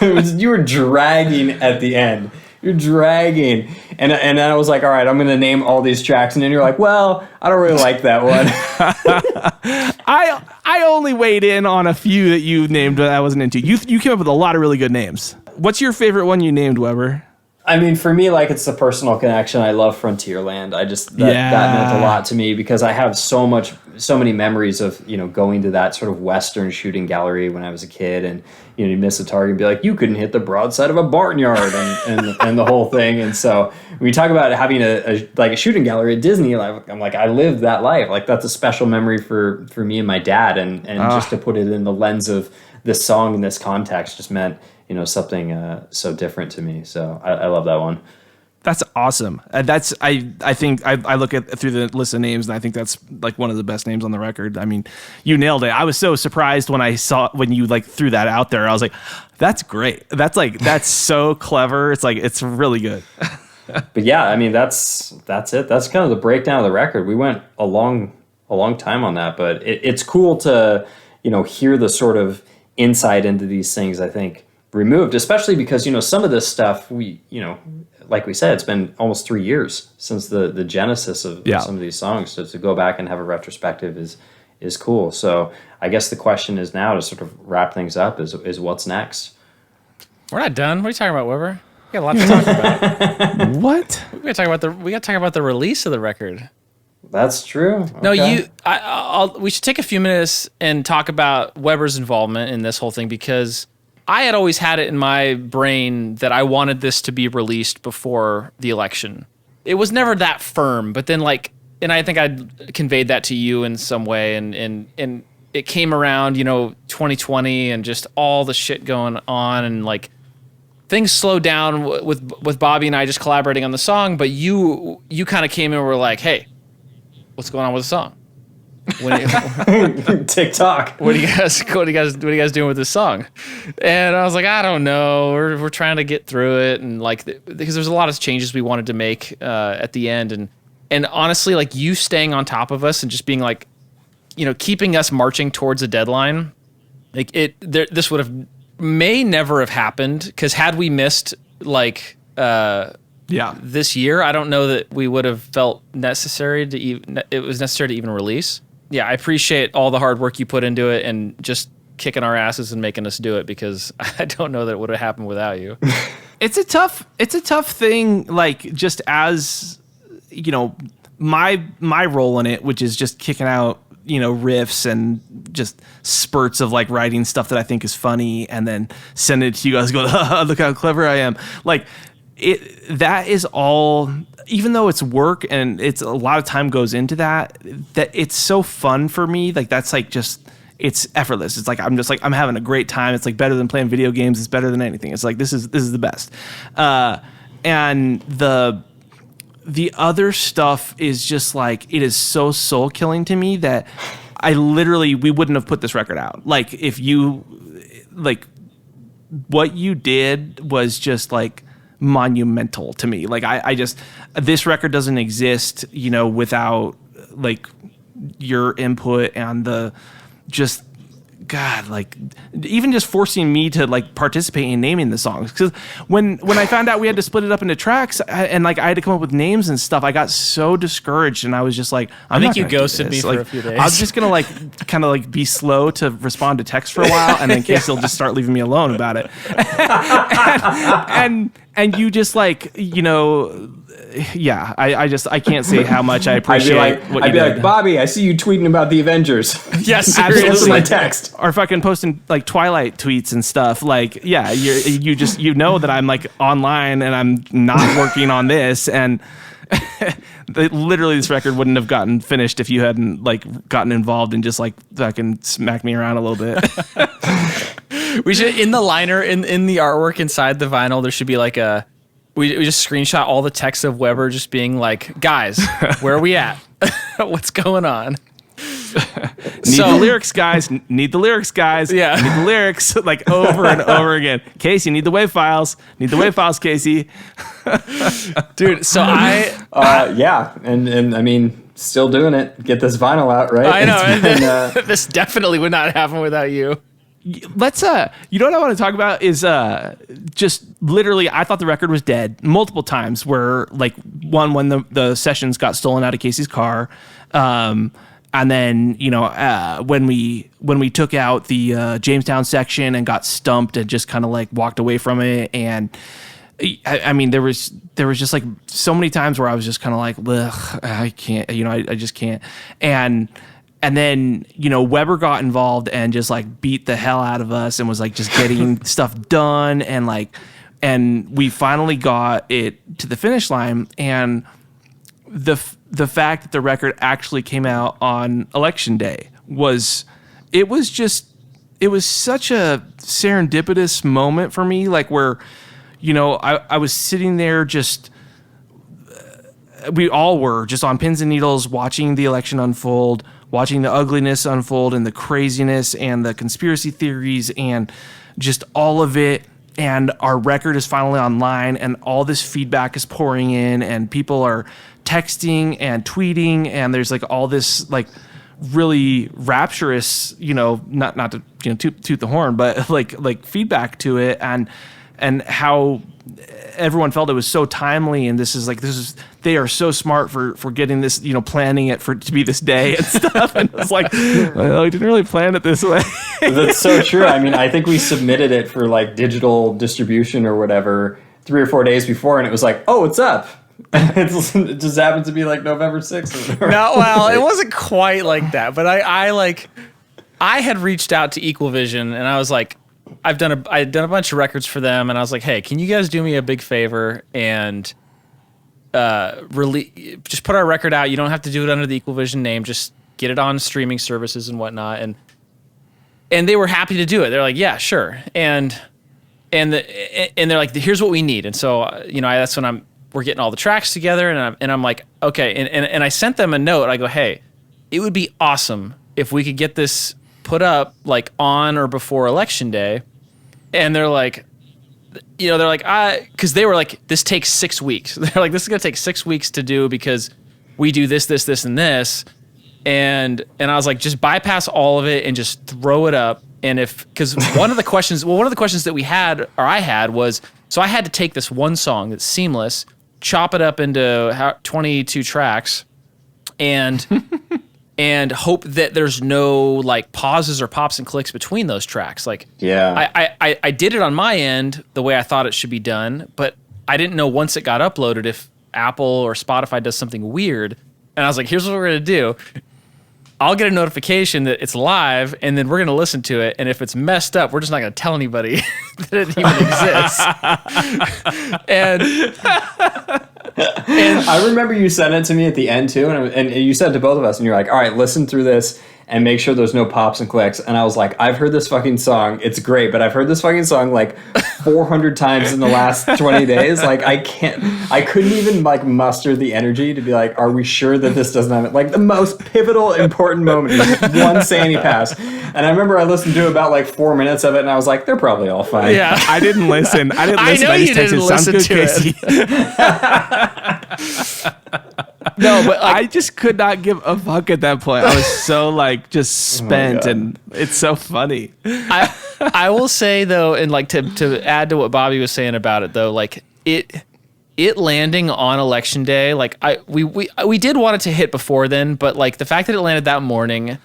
You were dragging at the end. You're dragging. And then I was like, all right, I'm going to name all these tracks. And then you're like, well, I don't really like that one. I only weighed in on a few that you named that I wasn't into. You came up with a lot of really good names. What's your favorite one you named, Weber? I mean, for me, like, it's the personal connection. I love Frontierland. That meant a lot to me because I have so many memories of, going to that sort of Western shooting gallery when I was a kid, and, you miss a target and be like, you couldn't hit the broadside of a barnyard and the whole thing. And so when you talk about having a shooting gallery at Disney, I'm like, I lived that life. Like, that's a special memory for me and my dad. And just to put it in the lens of this song in this context just meant, something so different to me. So I love that one. That's awesome. I think I look at through the list of names and I think that's like one of the best names on the record. I mean, you nailed it. I was so surprised when you like threw that out there. I was like, that's great. That's so clever. It's like, it's really good. But yeah, I mean, that's it. That's kind of the breakdown of the record. We went a long time on that, but it's cool to, hear the sort of insight into these things, I think, removed, especially because, some of this stuff like we said, it's been almost 3 years since the genesis of some of these songs. So to go back and have a retrospective is cool. So I guess the question is now to sort of wrap things up is what's next? We're not done. What are you talking about, Weber? We got a lot to talk about. What? We got to talk about the release of the record. That's true. No, Okay. we should take a few minutes and talk about Weber's involvement in this whole thing because I had always had it in my brain that I wanted this to be released before the election. It was never that firm, but then and I think I conveyed that to you in some way, and it came around, 2020 and just all the shit going on, and like things slowed down with Bobby and I just collaborating on the song, but you kind of came in and were like, hey, what's going on with the song? TikTok. What are you guys doing with this song? And I was like, I don't know. We're trying to get through it, and because there's a lot of changes we wanted to make at the end, and honestly, like you staying on top of us and just being like, keeping us marching towards a deadline, like this would have may never have happened because had we missed this year, I don't know that we would have felt necessary to even release. Yeah, I appreciate all the hard work you put into it and just kicking our asses and making us do it because I don't know that it would have happened without you. It's a tough thing, like just as my role in it, which is just kicking out riffs and just spurts of like writing stuff that I think is funny and then send it to you guys, go, look how clever I am. Like that is all, even though it's work and it's a lot of time goes into that it's so fun for me. Like that's like just, it's effortless. It's like I'm having a great time. It's like better than playing video games. It's better than anything. It's like this is the best. And the other stuff is just like, it is so soul killing to me that we wouldn't have put this record out. Like if you what you did was just like monumental to me. Like I just, this record doesn't exist, without like your input and the just God, like even just forcing me to like participate in naming the songs. Because when I found out we had to split it up into tracks and like I had to come up with names and stuff, I got so discouraged, and I was just like, I think you ghosted me for like, a few days. I was just gonna like kind of like be slow to respond to text for a while, and then Casey will just start leaving me alone about it. and you just like, you know, yeah, I can't say how much I appreciate what you I'd be did. like, Bobby, I see you tweeting about the Avengers. Yes, Absolutely. Answer my text. Or fucking posting like Twilight tweets and stuff. Like, yeah, you know that I'm like online and I'm not working on this, and literally this record wouldn't have gotten finished if you hadn't like gotten involved and just like fucking smacked me around a little bit. We should, in the liner, in the artwork inside the vinyl, there should be like we just screenshot all the text of Weber just being like, guys, where are we at? What's going on? Need the lyrics, guys. Need the lyrics, guys. Yeah. Need the lyrics, like over and over again. Casey, need the WAV files. Need the WAV files, Casey. Dude, so Yeah, and I mean, still doing it. Get this vinyl out, right? I know. It's been, This definitely would not happen without you. Let's you know what I want to talk about is just literally I thought the record was dead multiple times, where like when the sessions got stolen out of Casey's car, and then, you know, when we took out the Jamestown section and got stumped and just kind of like walked away from it. And I mean, there was just like so many times where I was just kind of like, ugh, I can't, you know, I just can't. And then, you know, Weber got involved and just like beat the hell out of us and was like just getting stuff done. And we finally got it to the finish line. And the fact that the record actually came out on election day was such a serendipitous moment for me, like where, you know, I was sitting there just, we all were just on pins and needles watching the election unfold, watching the ugliness unfold and the craziness and the conspiracy theories and just all of it. And our record is finally online and all this feedback is pouring in and people are texting and tweeting, and there's like all this like really rapturous, you know, not to, you know, toot the horn, but like feedback to it, and how everyone felt it was so timely, and they are so smart for getting this, you know, planning it for it to be this day and stuff. And it's like, well, I didn't really plan it this way. That's so true. I mean, I think we submitted it for like digital distribution or whatever 3 or 4 days before, and it was like, oh, what's up? It just happened to be like November 6th. Or whatever. No, well, it wasn't quite like that, but I had reached out to Equal Vision, and I was like, I'd done a bunch of records for them, and I was like, hey, can you guys do me a big favor and just put our record out? You don't have to do it under the Equal Vision name, just get it on streaming services and whatnot. And they were happy to do it. They're like, yeah, sure. And they're like, here's what we need. And so, you know, that's when we're getting all the tracks together, and I'm like, okay. And I sent them a note. I go, hey, it would be awesome if we could get this put up like on or before election day. And they're like, you know, they're like, because they were like, this takes 6 weeks. They're like, this is gonna take 6 weeks to do because we do this, and this. And I was like, just bypass all of it and just throw it up. And because one of the questions that we had, or I had, was, so I had to take this one song that's seamless, chop it up into 22 tracks, and hope that there's no like pauses or pops and clicks between those tracks. Like, yeah, I did it on my end the way I thought it should be done, but I didn't know once it got uploaded if Apple or Spotify does something weird. And I was like, here's what we're gonna do. I'll get a notification that it's live, and then we're going to listen to it. And if it's messed up, we're just not going to tell anybody that it even exists. and I remember you sent it to me at the end too, and you said to both of us, and you're like, all right, listen through this and make sure there's no pops and clicks. And I was like, I've heard this fucking song. It's great, but I've heard this fucking song like 400 times in the last 20 days. Like, I couldn't even like muster the energy to be like, are we sure that this doesn't have it? Like the most pivotal, important moment is one Sandy pass. And I remember I listened to about like 4 minutes of it, and I was like, they're probably all fine. yeah, I didn't listen. I know just you texted, didn't "Sounds listen good, to Casey." No, but like, I just could not give a fuck at that point. I was so like just spent, God. and it's so funny. I will say though, and like to add to what Bobby was saying about it though, like it landing on election day, like we did want it to hit before then, but like the fact that it landed that morning,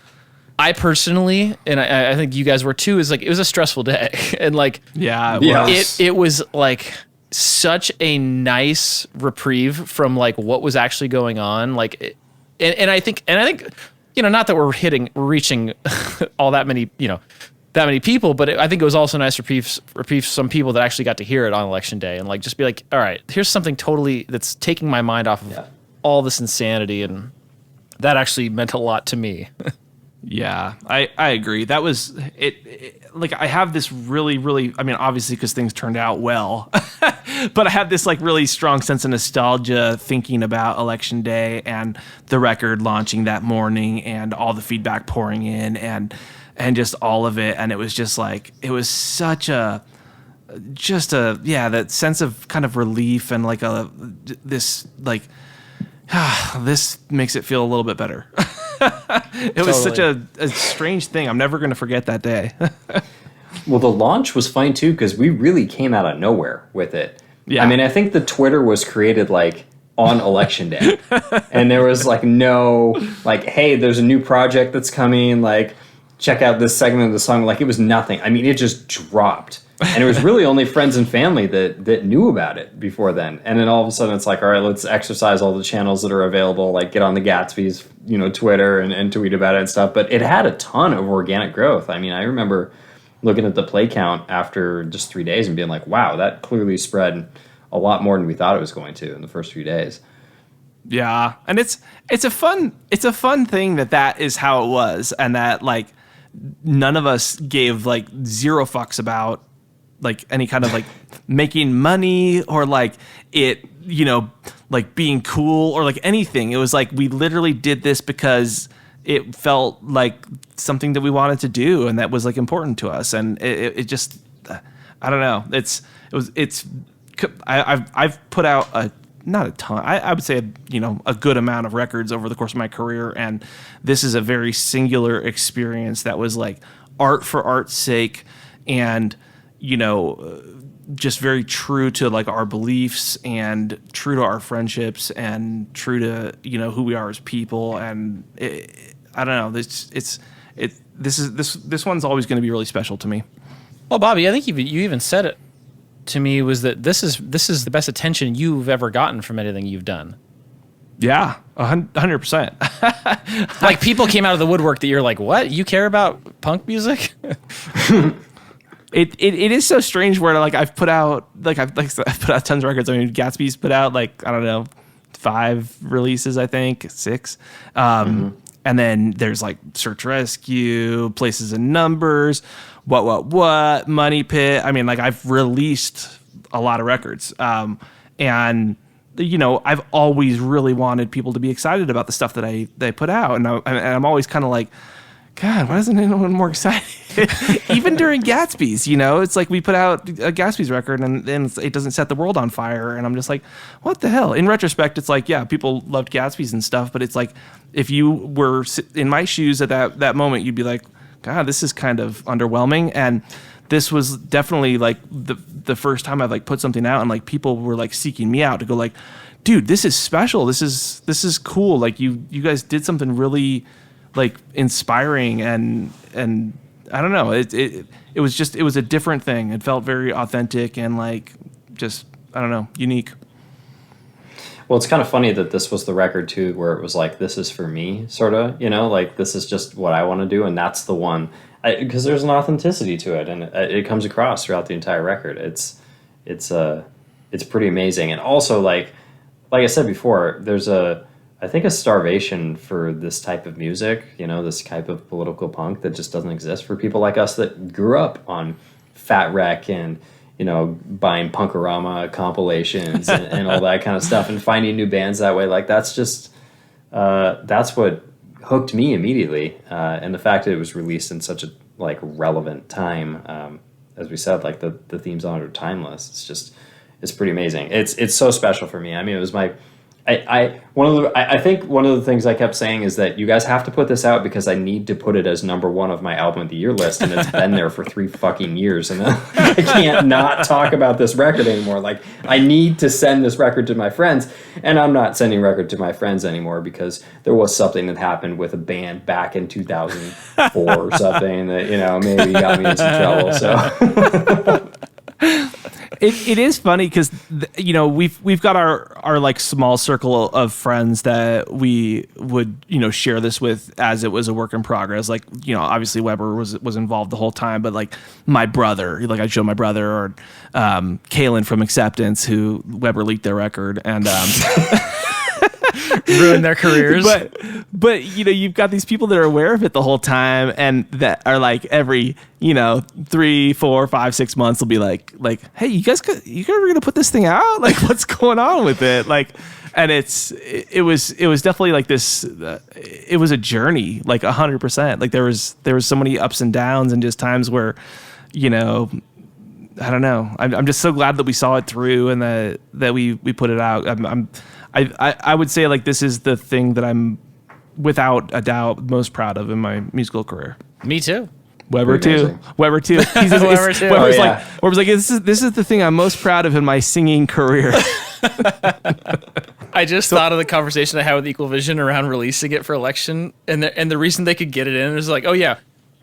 I personally, and I think you guys were too, is like it was a stressful day, and like Yeah, it Yeah. was. it was like such a nice reprieve from like what was actually going on, like, and I think not that we're reaching all that many that many people, but I think it was also nice reprieve for some people that actually got to hear it on election day and like just be like, all right, here's something totally that's taking my mind off of Yeah. all this insanity, and that actually meant a lot to me. Yeah, I agree. That was it. Like, I have this really, I mean, obviously because things turned out well, but I have this like really strong sense of nostalgia thinking about election day and the record launching that morning and all the feedback pouring in and just all of it. And it was just like, it was such that sense of kind of relief and like this makes it feel a little bit better. It was such a strange thing. I'm never going to forget that day. Well, the launch was fine too because we really came out of nowhere with it. Yeah. I mean, I think the Twitter was created like on election day, and there was like no like, hey, there's a new project that's coming. Like, check out this segment of the song. Like, it was nothing. I mean, it just dropped, and it was really only friends and family that knew about it before then. And then all of a sudden, it's like, all right, let's exercise all the channels that are available. Like, get on the Gatsby's, Twitter and tweet about it and stuff. But it had a ton of organic growth. I mean, I remember looking at the play count after just 3 days and being like, wow, that clearly spread a lot more than we thought it was going to in the first few days. Yeah, and it's a fun thing that is how it was, and that like none of us gave like zero fucks about like any kind of like making money or like it like being cool or like anything. It was like we literally did this because it felt like something that we wanted to do and that was like important to us, and it just I don't know. I've put out not a ton. I would say a good amount of records over the course of my career, and this is a very singular experience that was like art for art's sake, and just very true to like our beliefs and true to our friendships and true to who we are as people. And I don't know. This one's always going to be really special to me. Well, Bobby, I think you even said it to me, was that this is the best attention you've ever gotten from anything you've done. Yeah, 100%. Like, people came out of the woodwork that you're like, what? You care about punk music? It is so strange where like I've put out I've put out tons of records. I mean, Gatsby's put out like, I don't know, 5 releases, I think 6. And then there's like Search Rescue, Places and Numbers, what Money Pit. I mean, like, I've released a lot of records. And I've always really wanted people to be excited about the stuff that I put out, and I'm always kind of like, God, why isn't anyone more excited? Even during Gatsby's, it's like we put out a Gatsby's record and then it doesn't set the world on fire. And I'm just like, what the hell? In retrospect, it's like, yeah, people loved Gatsby's and stuff. But it's like, if you were in my shoes at that moment, you'd be like, God, this is kind of underwhelming. And this was definitely like the first time I've like put something out and like people were like seeking me out to go like, dude, this is special. This is cool. Like you guys did something really like inspiring and I don't know. It was a different thing. It felt very authentic and like just, I don't know, unique. Well, it's kind of funny that this was the record too, where it was like, this is for me, sort of, like this is just what I want to do. And that's the one, because there's an authenticity to it, and it comes across throughout the entire record. It's pretty amazing. And also like I said before, there's I think a starvation for this type of music, this type of political punk that just doesn't exist for people like us that grew up on Fat Wreck and, buying Punkorama compilations and all that kind of stuff and finding new bands that way. Like, that's just, that's what hooked me immediately. And the fact that it was released in such a like relevant time, as we said, like the themes on it are timeless. It's pretty amazing. It's so special for me. I mean, it was I think one of the things I kept saying is that you guys have to put this out because I need to put it as number one of my album of the year list, and it's been there for 3 fucking years, and I can't not talk about this record anymore. Like, I need to send this record to my friends, and I'm not sending record to my friends anymore because there was something that happened with a band back in 2004 or something that, you know, maybe got me in some trouble. So. It is funny because you know we've got our like small circle of friends that we would, you know, share this with as it was a work in progress. Like, you know, obviously Weber was involved the whole time, but like my brother, like I showed my brother, or Kalen from Acceptance, who Weber leaked their record and Ruin their careers. But you know, you've got these people that are aware of it the whole time, and that are like every, you know, 3, 4, 5, 6 months will be like, hey, you guys ever gonna put this thing out? Like, what's going on with it? Like, and it was definitely like this. It was a journey, like 100%. Like there was so many ups and downs, and just times where, you know, I don't know. I'm just so glad that we saw it through and that we put it out. I would say like this is the thing that I'm without a doubt most proud of in my musical career. Me too. Weber Pretty too. amazing. Weber too. Weber too. Weber's Oh, like yeah. Weber's like this is the thing I'm most proud of in my singing career. I just thought of the conversation I had with Equal Vision around releasing it for election, and the reason they could get it in is like, oh yeah,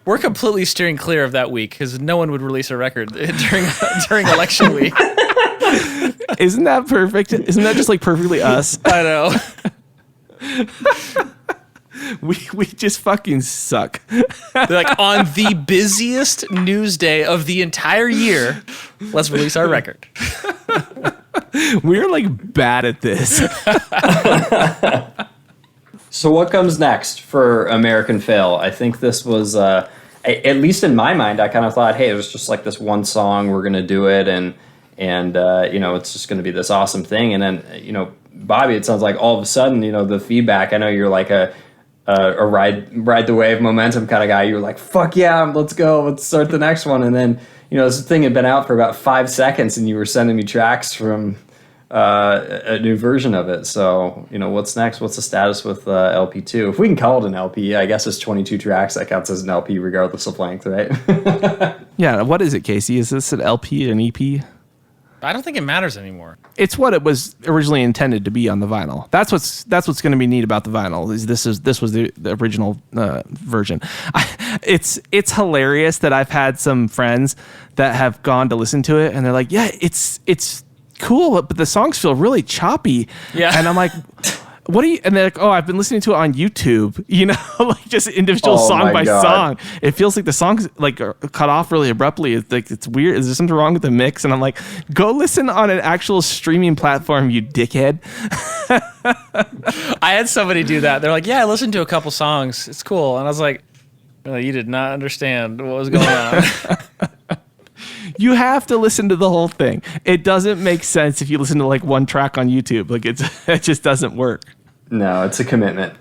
we're completely steering clear of that week because no one would release a record during election week. Isn't that perfect? Isn't that just like perfectly us? I know. We just fucking suck. They're like, on the busiest news day of the entire year, let's release our record. We're like bad at this. So what comes next for American Fail? I think this was, at least in my mind, I kind of thought, hey, it was just like this one song, we're going to do it, and you know, it's just going to be this awesome thing. And then, you know, Bobby, it sounds like all of a sudden, you know, the feedback, I know you're like a ride the wave momentum kind of guy. You're like, fuck yeah, let's go, let's start the next one. And then, you know, this thing had been out for about 5 seconds, and you were sending me tracks from a new version of it. So, you know, what's next? What's the status with LP2? If we can call it an LP, I guess it's 22 tracks. That counts as an LP regardless of length, right? Yeah, what is it, Casey? Is this an LP, an EP? I don't think it matters anymore. It's what it was originally intended to be on the vinyl. That's what's going to be neat about the vinyl. This was the original version. It's hilarious that I've had some friends that have gone to listen to it, and they're like, yeah, it's cool, but the songs feel really choppy. Yeah. And I'm like, what are you? And they're like, oh, I've been listening to it on YouTube, you know, like just individual Oh song my by God. song. It feels like the songs like are cut off really abruptly. It's like, it's weird. Is there something wrong with the mix? And I'm like, go listen on an actual streaming platform, you dickhead. I had somebody do that. They're like, yeah, I listened to a couple songs. It's cool. And I was like, "Oh, you did not understand what was going on." You have to listen to the whole thing. It doesn't make sense if you listen to like one track on YouTube. Like it just doesn't work. No, it's a commitment.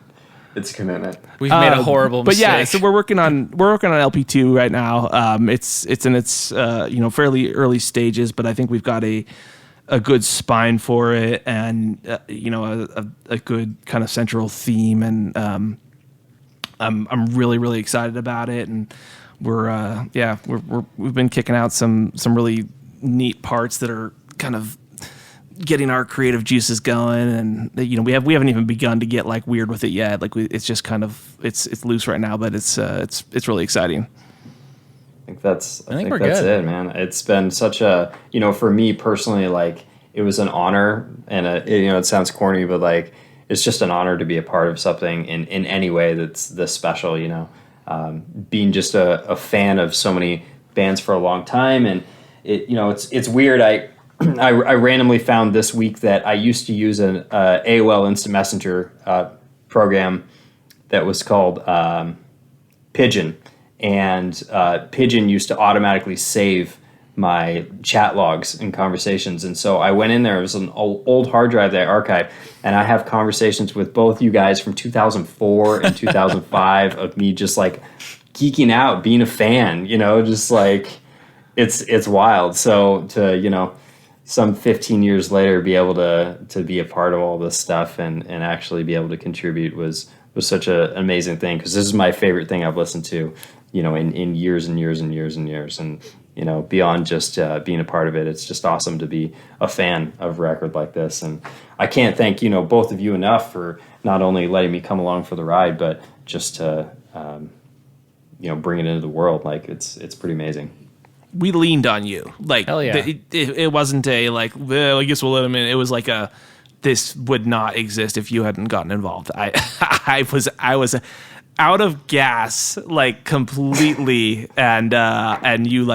It's a commitment. We've made a horrible But mistake. yeah, so we're working on LP2 right now. It's in its you know, fairly early stages, but I think we've got a good spine for it, and you know, a good kind of central theme, and I'm really excited about it, and we've been kicking out some really neat parts that are kind of getting our creative juices going, and you know, we haven't even begun to get like weird with it yet. Like it's just kind of it's loose right now, but it's really exciting. I think that's we're that's good. it, man. It's been such a, you know, for me personally, like it was an honor, and you know, it sounds corny, but like it's just an honor to be a part of something in any way that's this special. You know, being just a fan of so many bands for a long time, and it, you know, it's weird. I randomly found this week that I used to use an AOL Instant Messenger program that was called Pigeon, and Pigeon used to automatically save my chat logs and conversations. And so I went in there. It was an old hard drive that I archived, and I have conversations with both you guys from 2004 and 2005 of me just like geeking out, being a fan, you know, just like it's wild. So to, you know, some 15 years later be able to be a part of all this stuff and actually be able to contribute was such an amazing thing, because this is my favorite thing I've listened to, in years and years and years and years. And, beyond just being a part of it, it's just awesome to be a fan of a record like this. And I can't thank, both of you enough for not only letting me come along for the ride, but just to, bring it into the world. Like it's pretty amazing. We leaned on you. Like, Hell yeah. it wasn't a like, well, I guess we'll let him in. It was like this would not exist if you hadn't gotten involved. I was out of gas, like completely, and you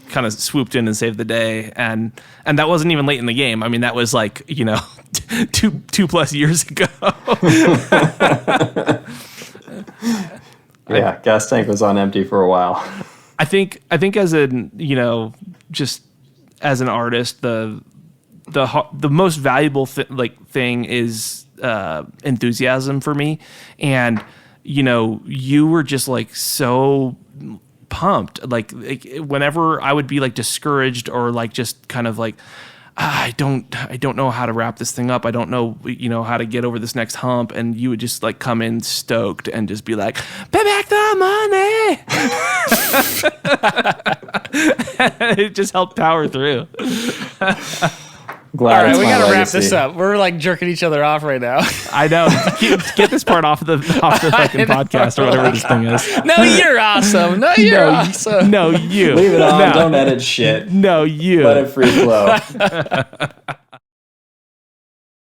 kind of swooped in and saved the day, and that wasn't even late in the game. I mean, that was like, 2+ years ago. Yeah, gas tank was on empty for a while. I think as just as an artist, the most valuable thing is enthusiasm for me. And you were just like so pumped, like whenever I would be like discouraged or like just kind of like, I don't know how to wrap this thing up, I don't know how to get over this next hump, and you would just like come in stoked and just be like, pay back the money. It just helped power through. Glad All right, it's we my gotta wrap legacy. this up. We're like jerking each other off right now. I know. Get this part off the fucking podcast or whatever this thing is. No, you're awesome. No, you're awesome. No, you. Leave it on. No. Don't edit shit. No, you. Let it free flow.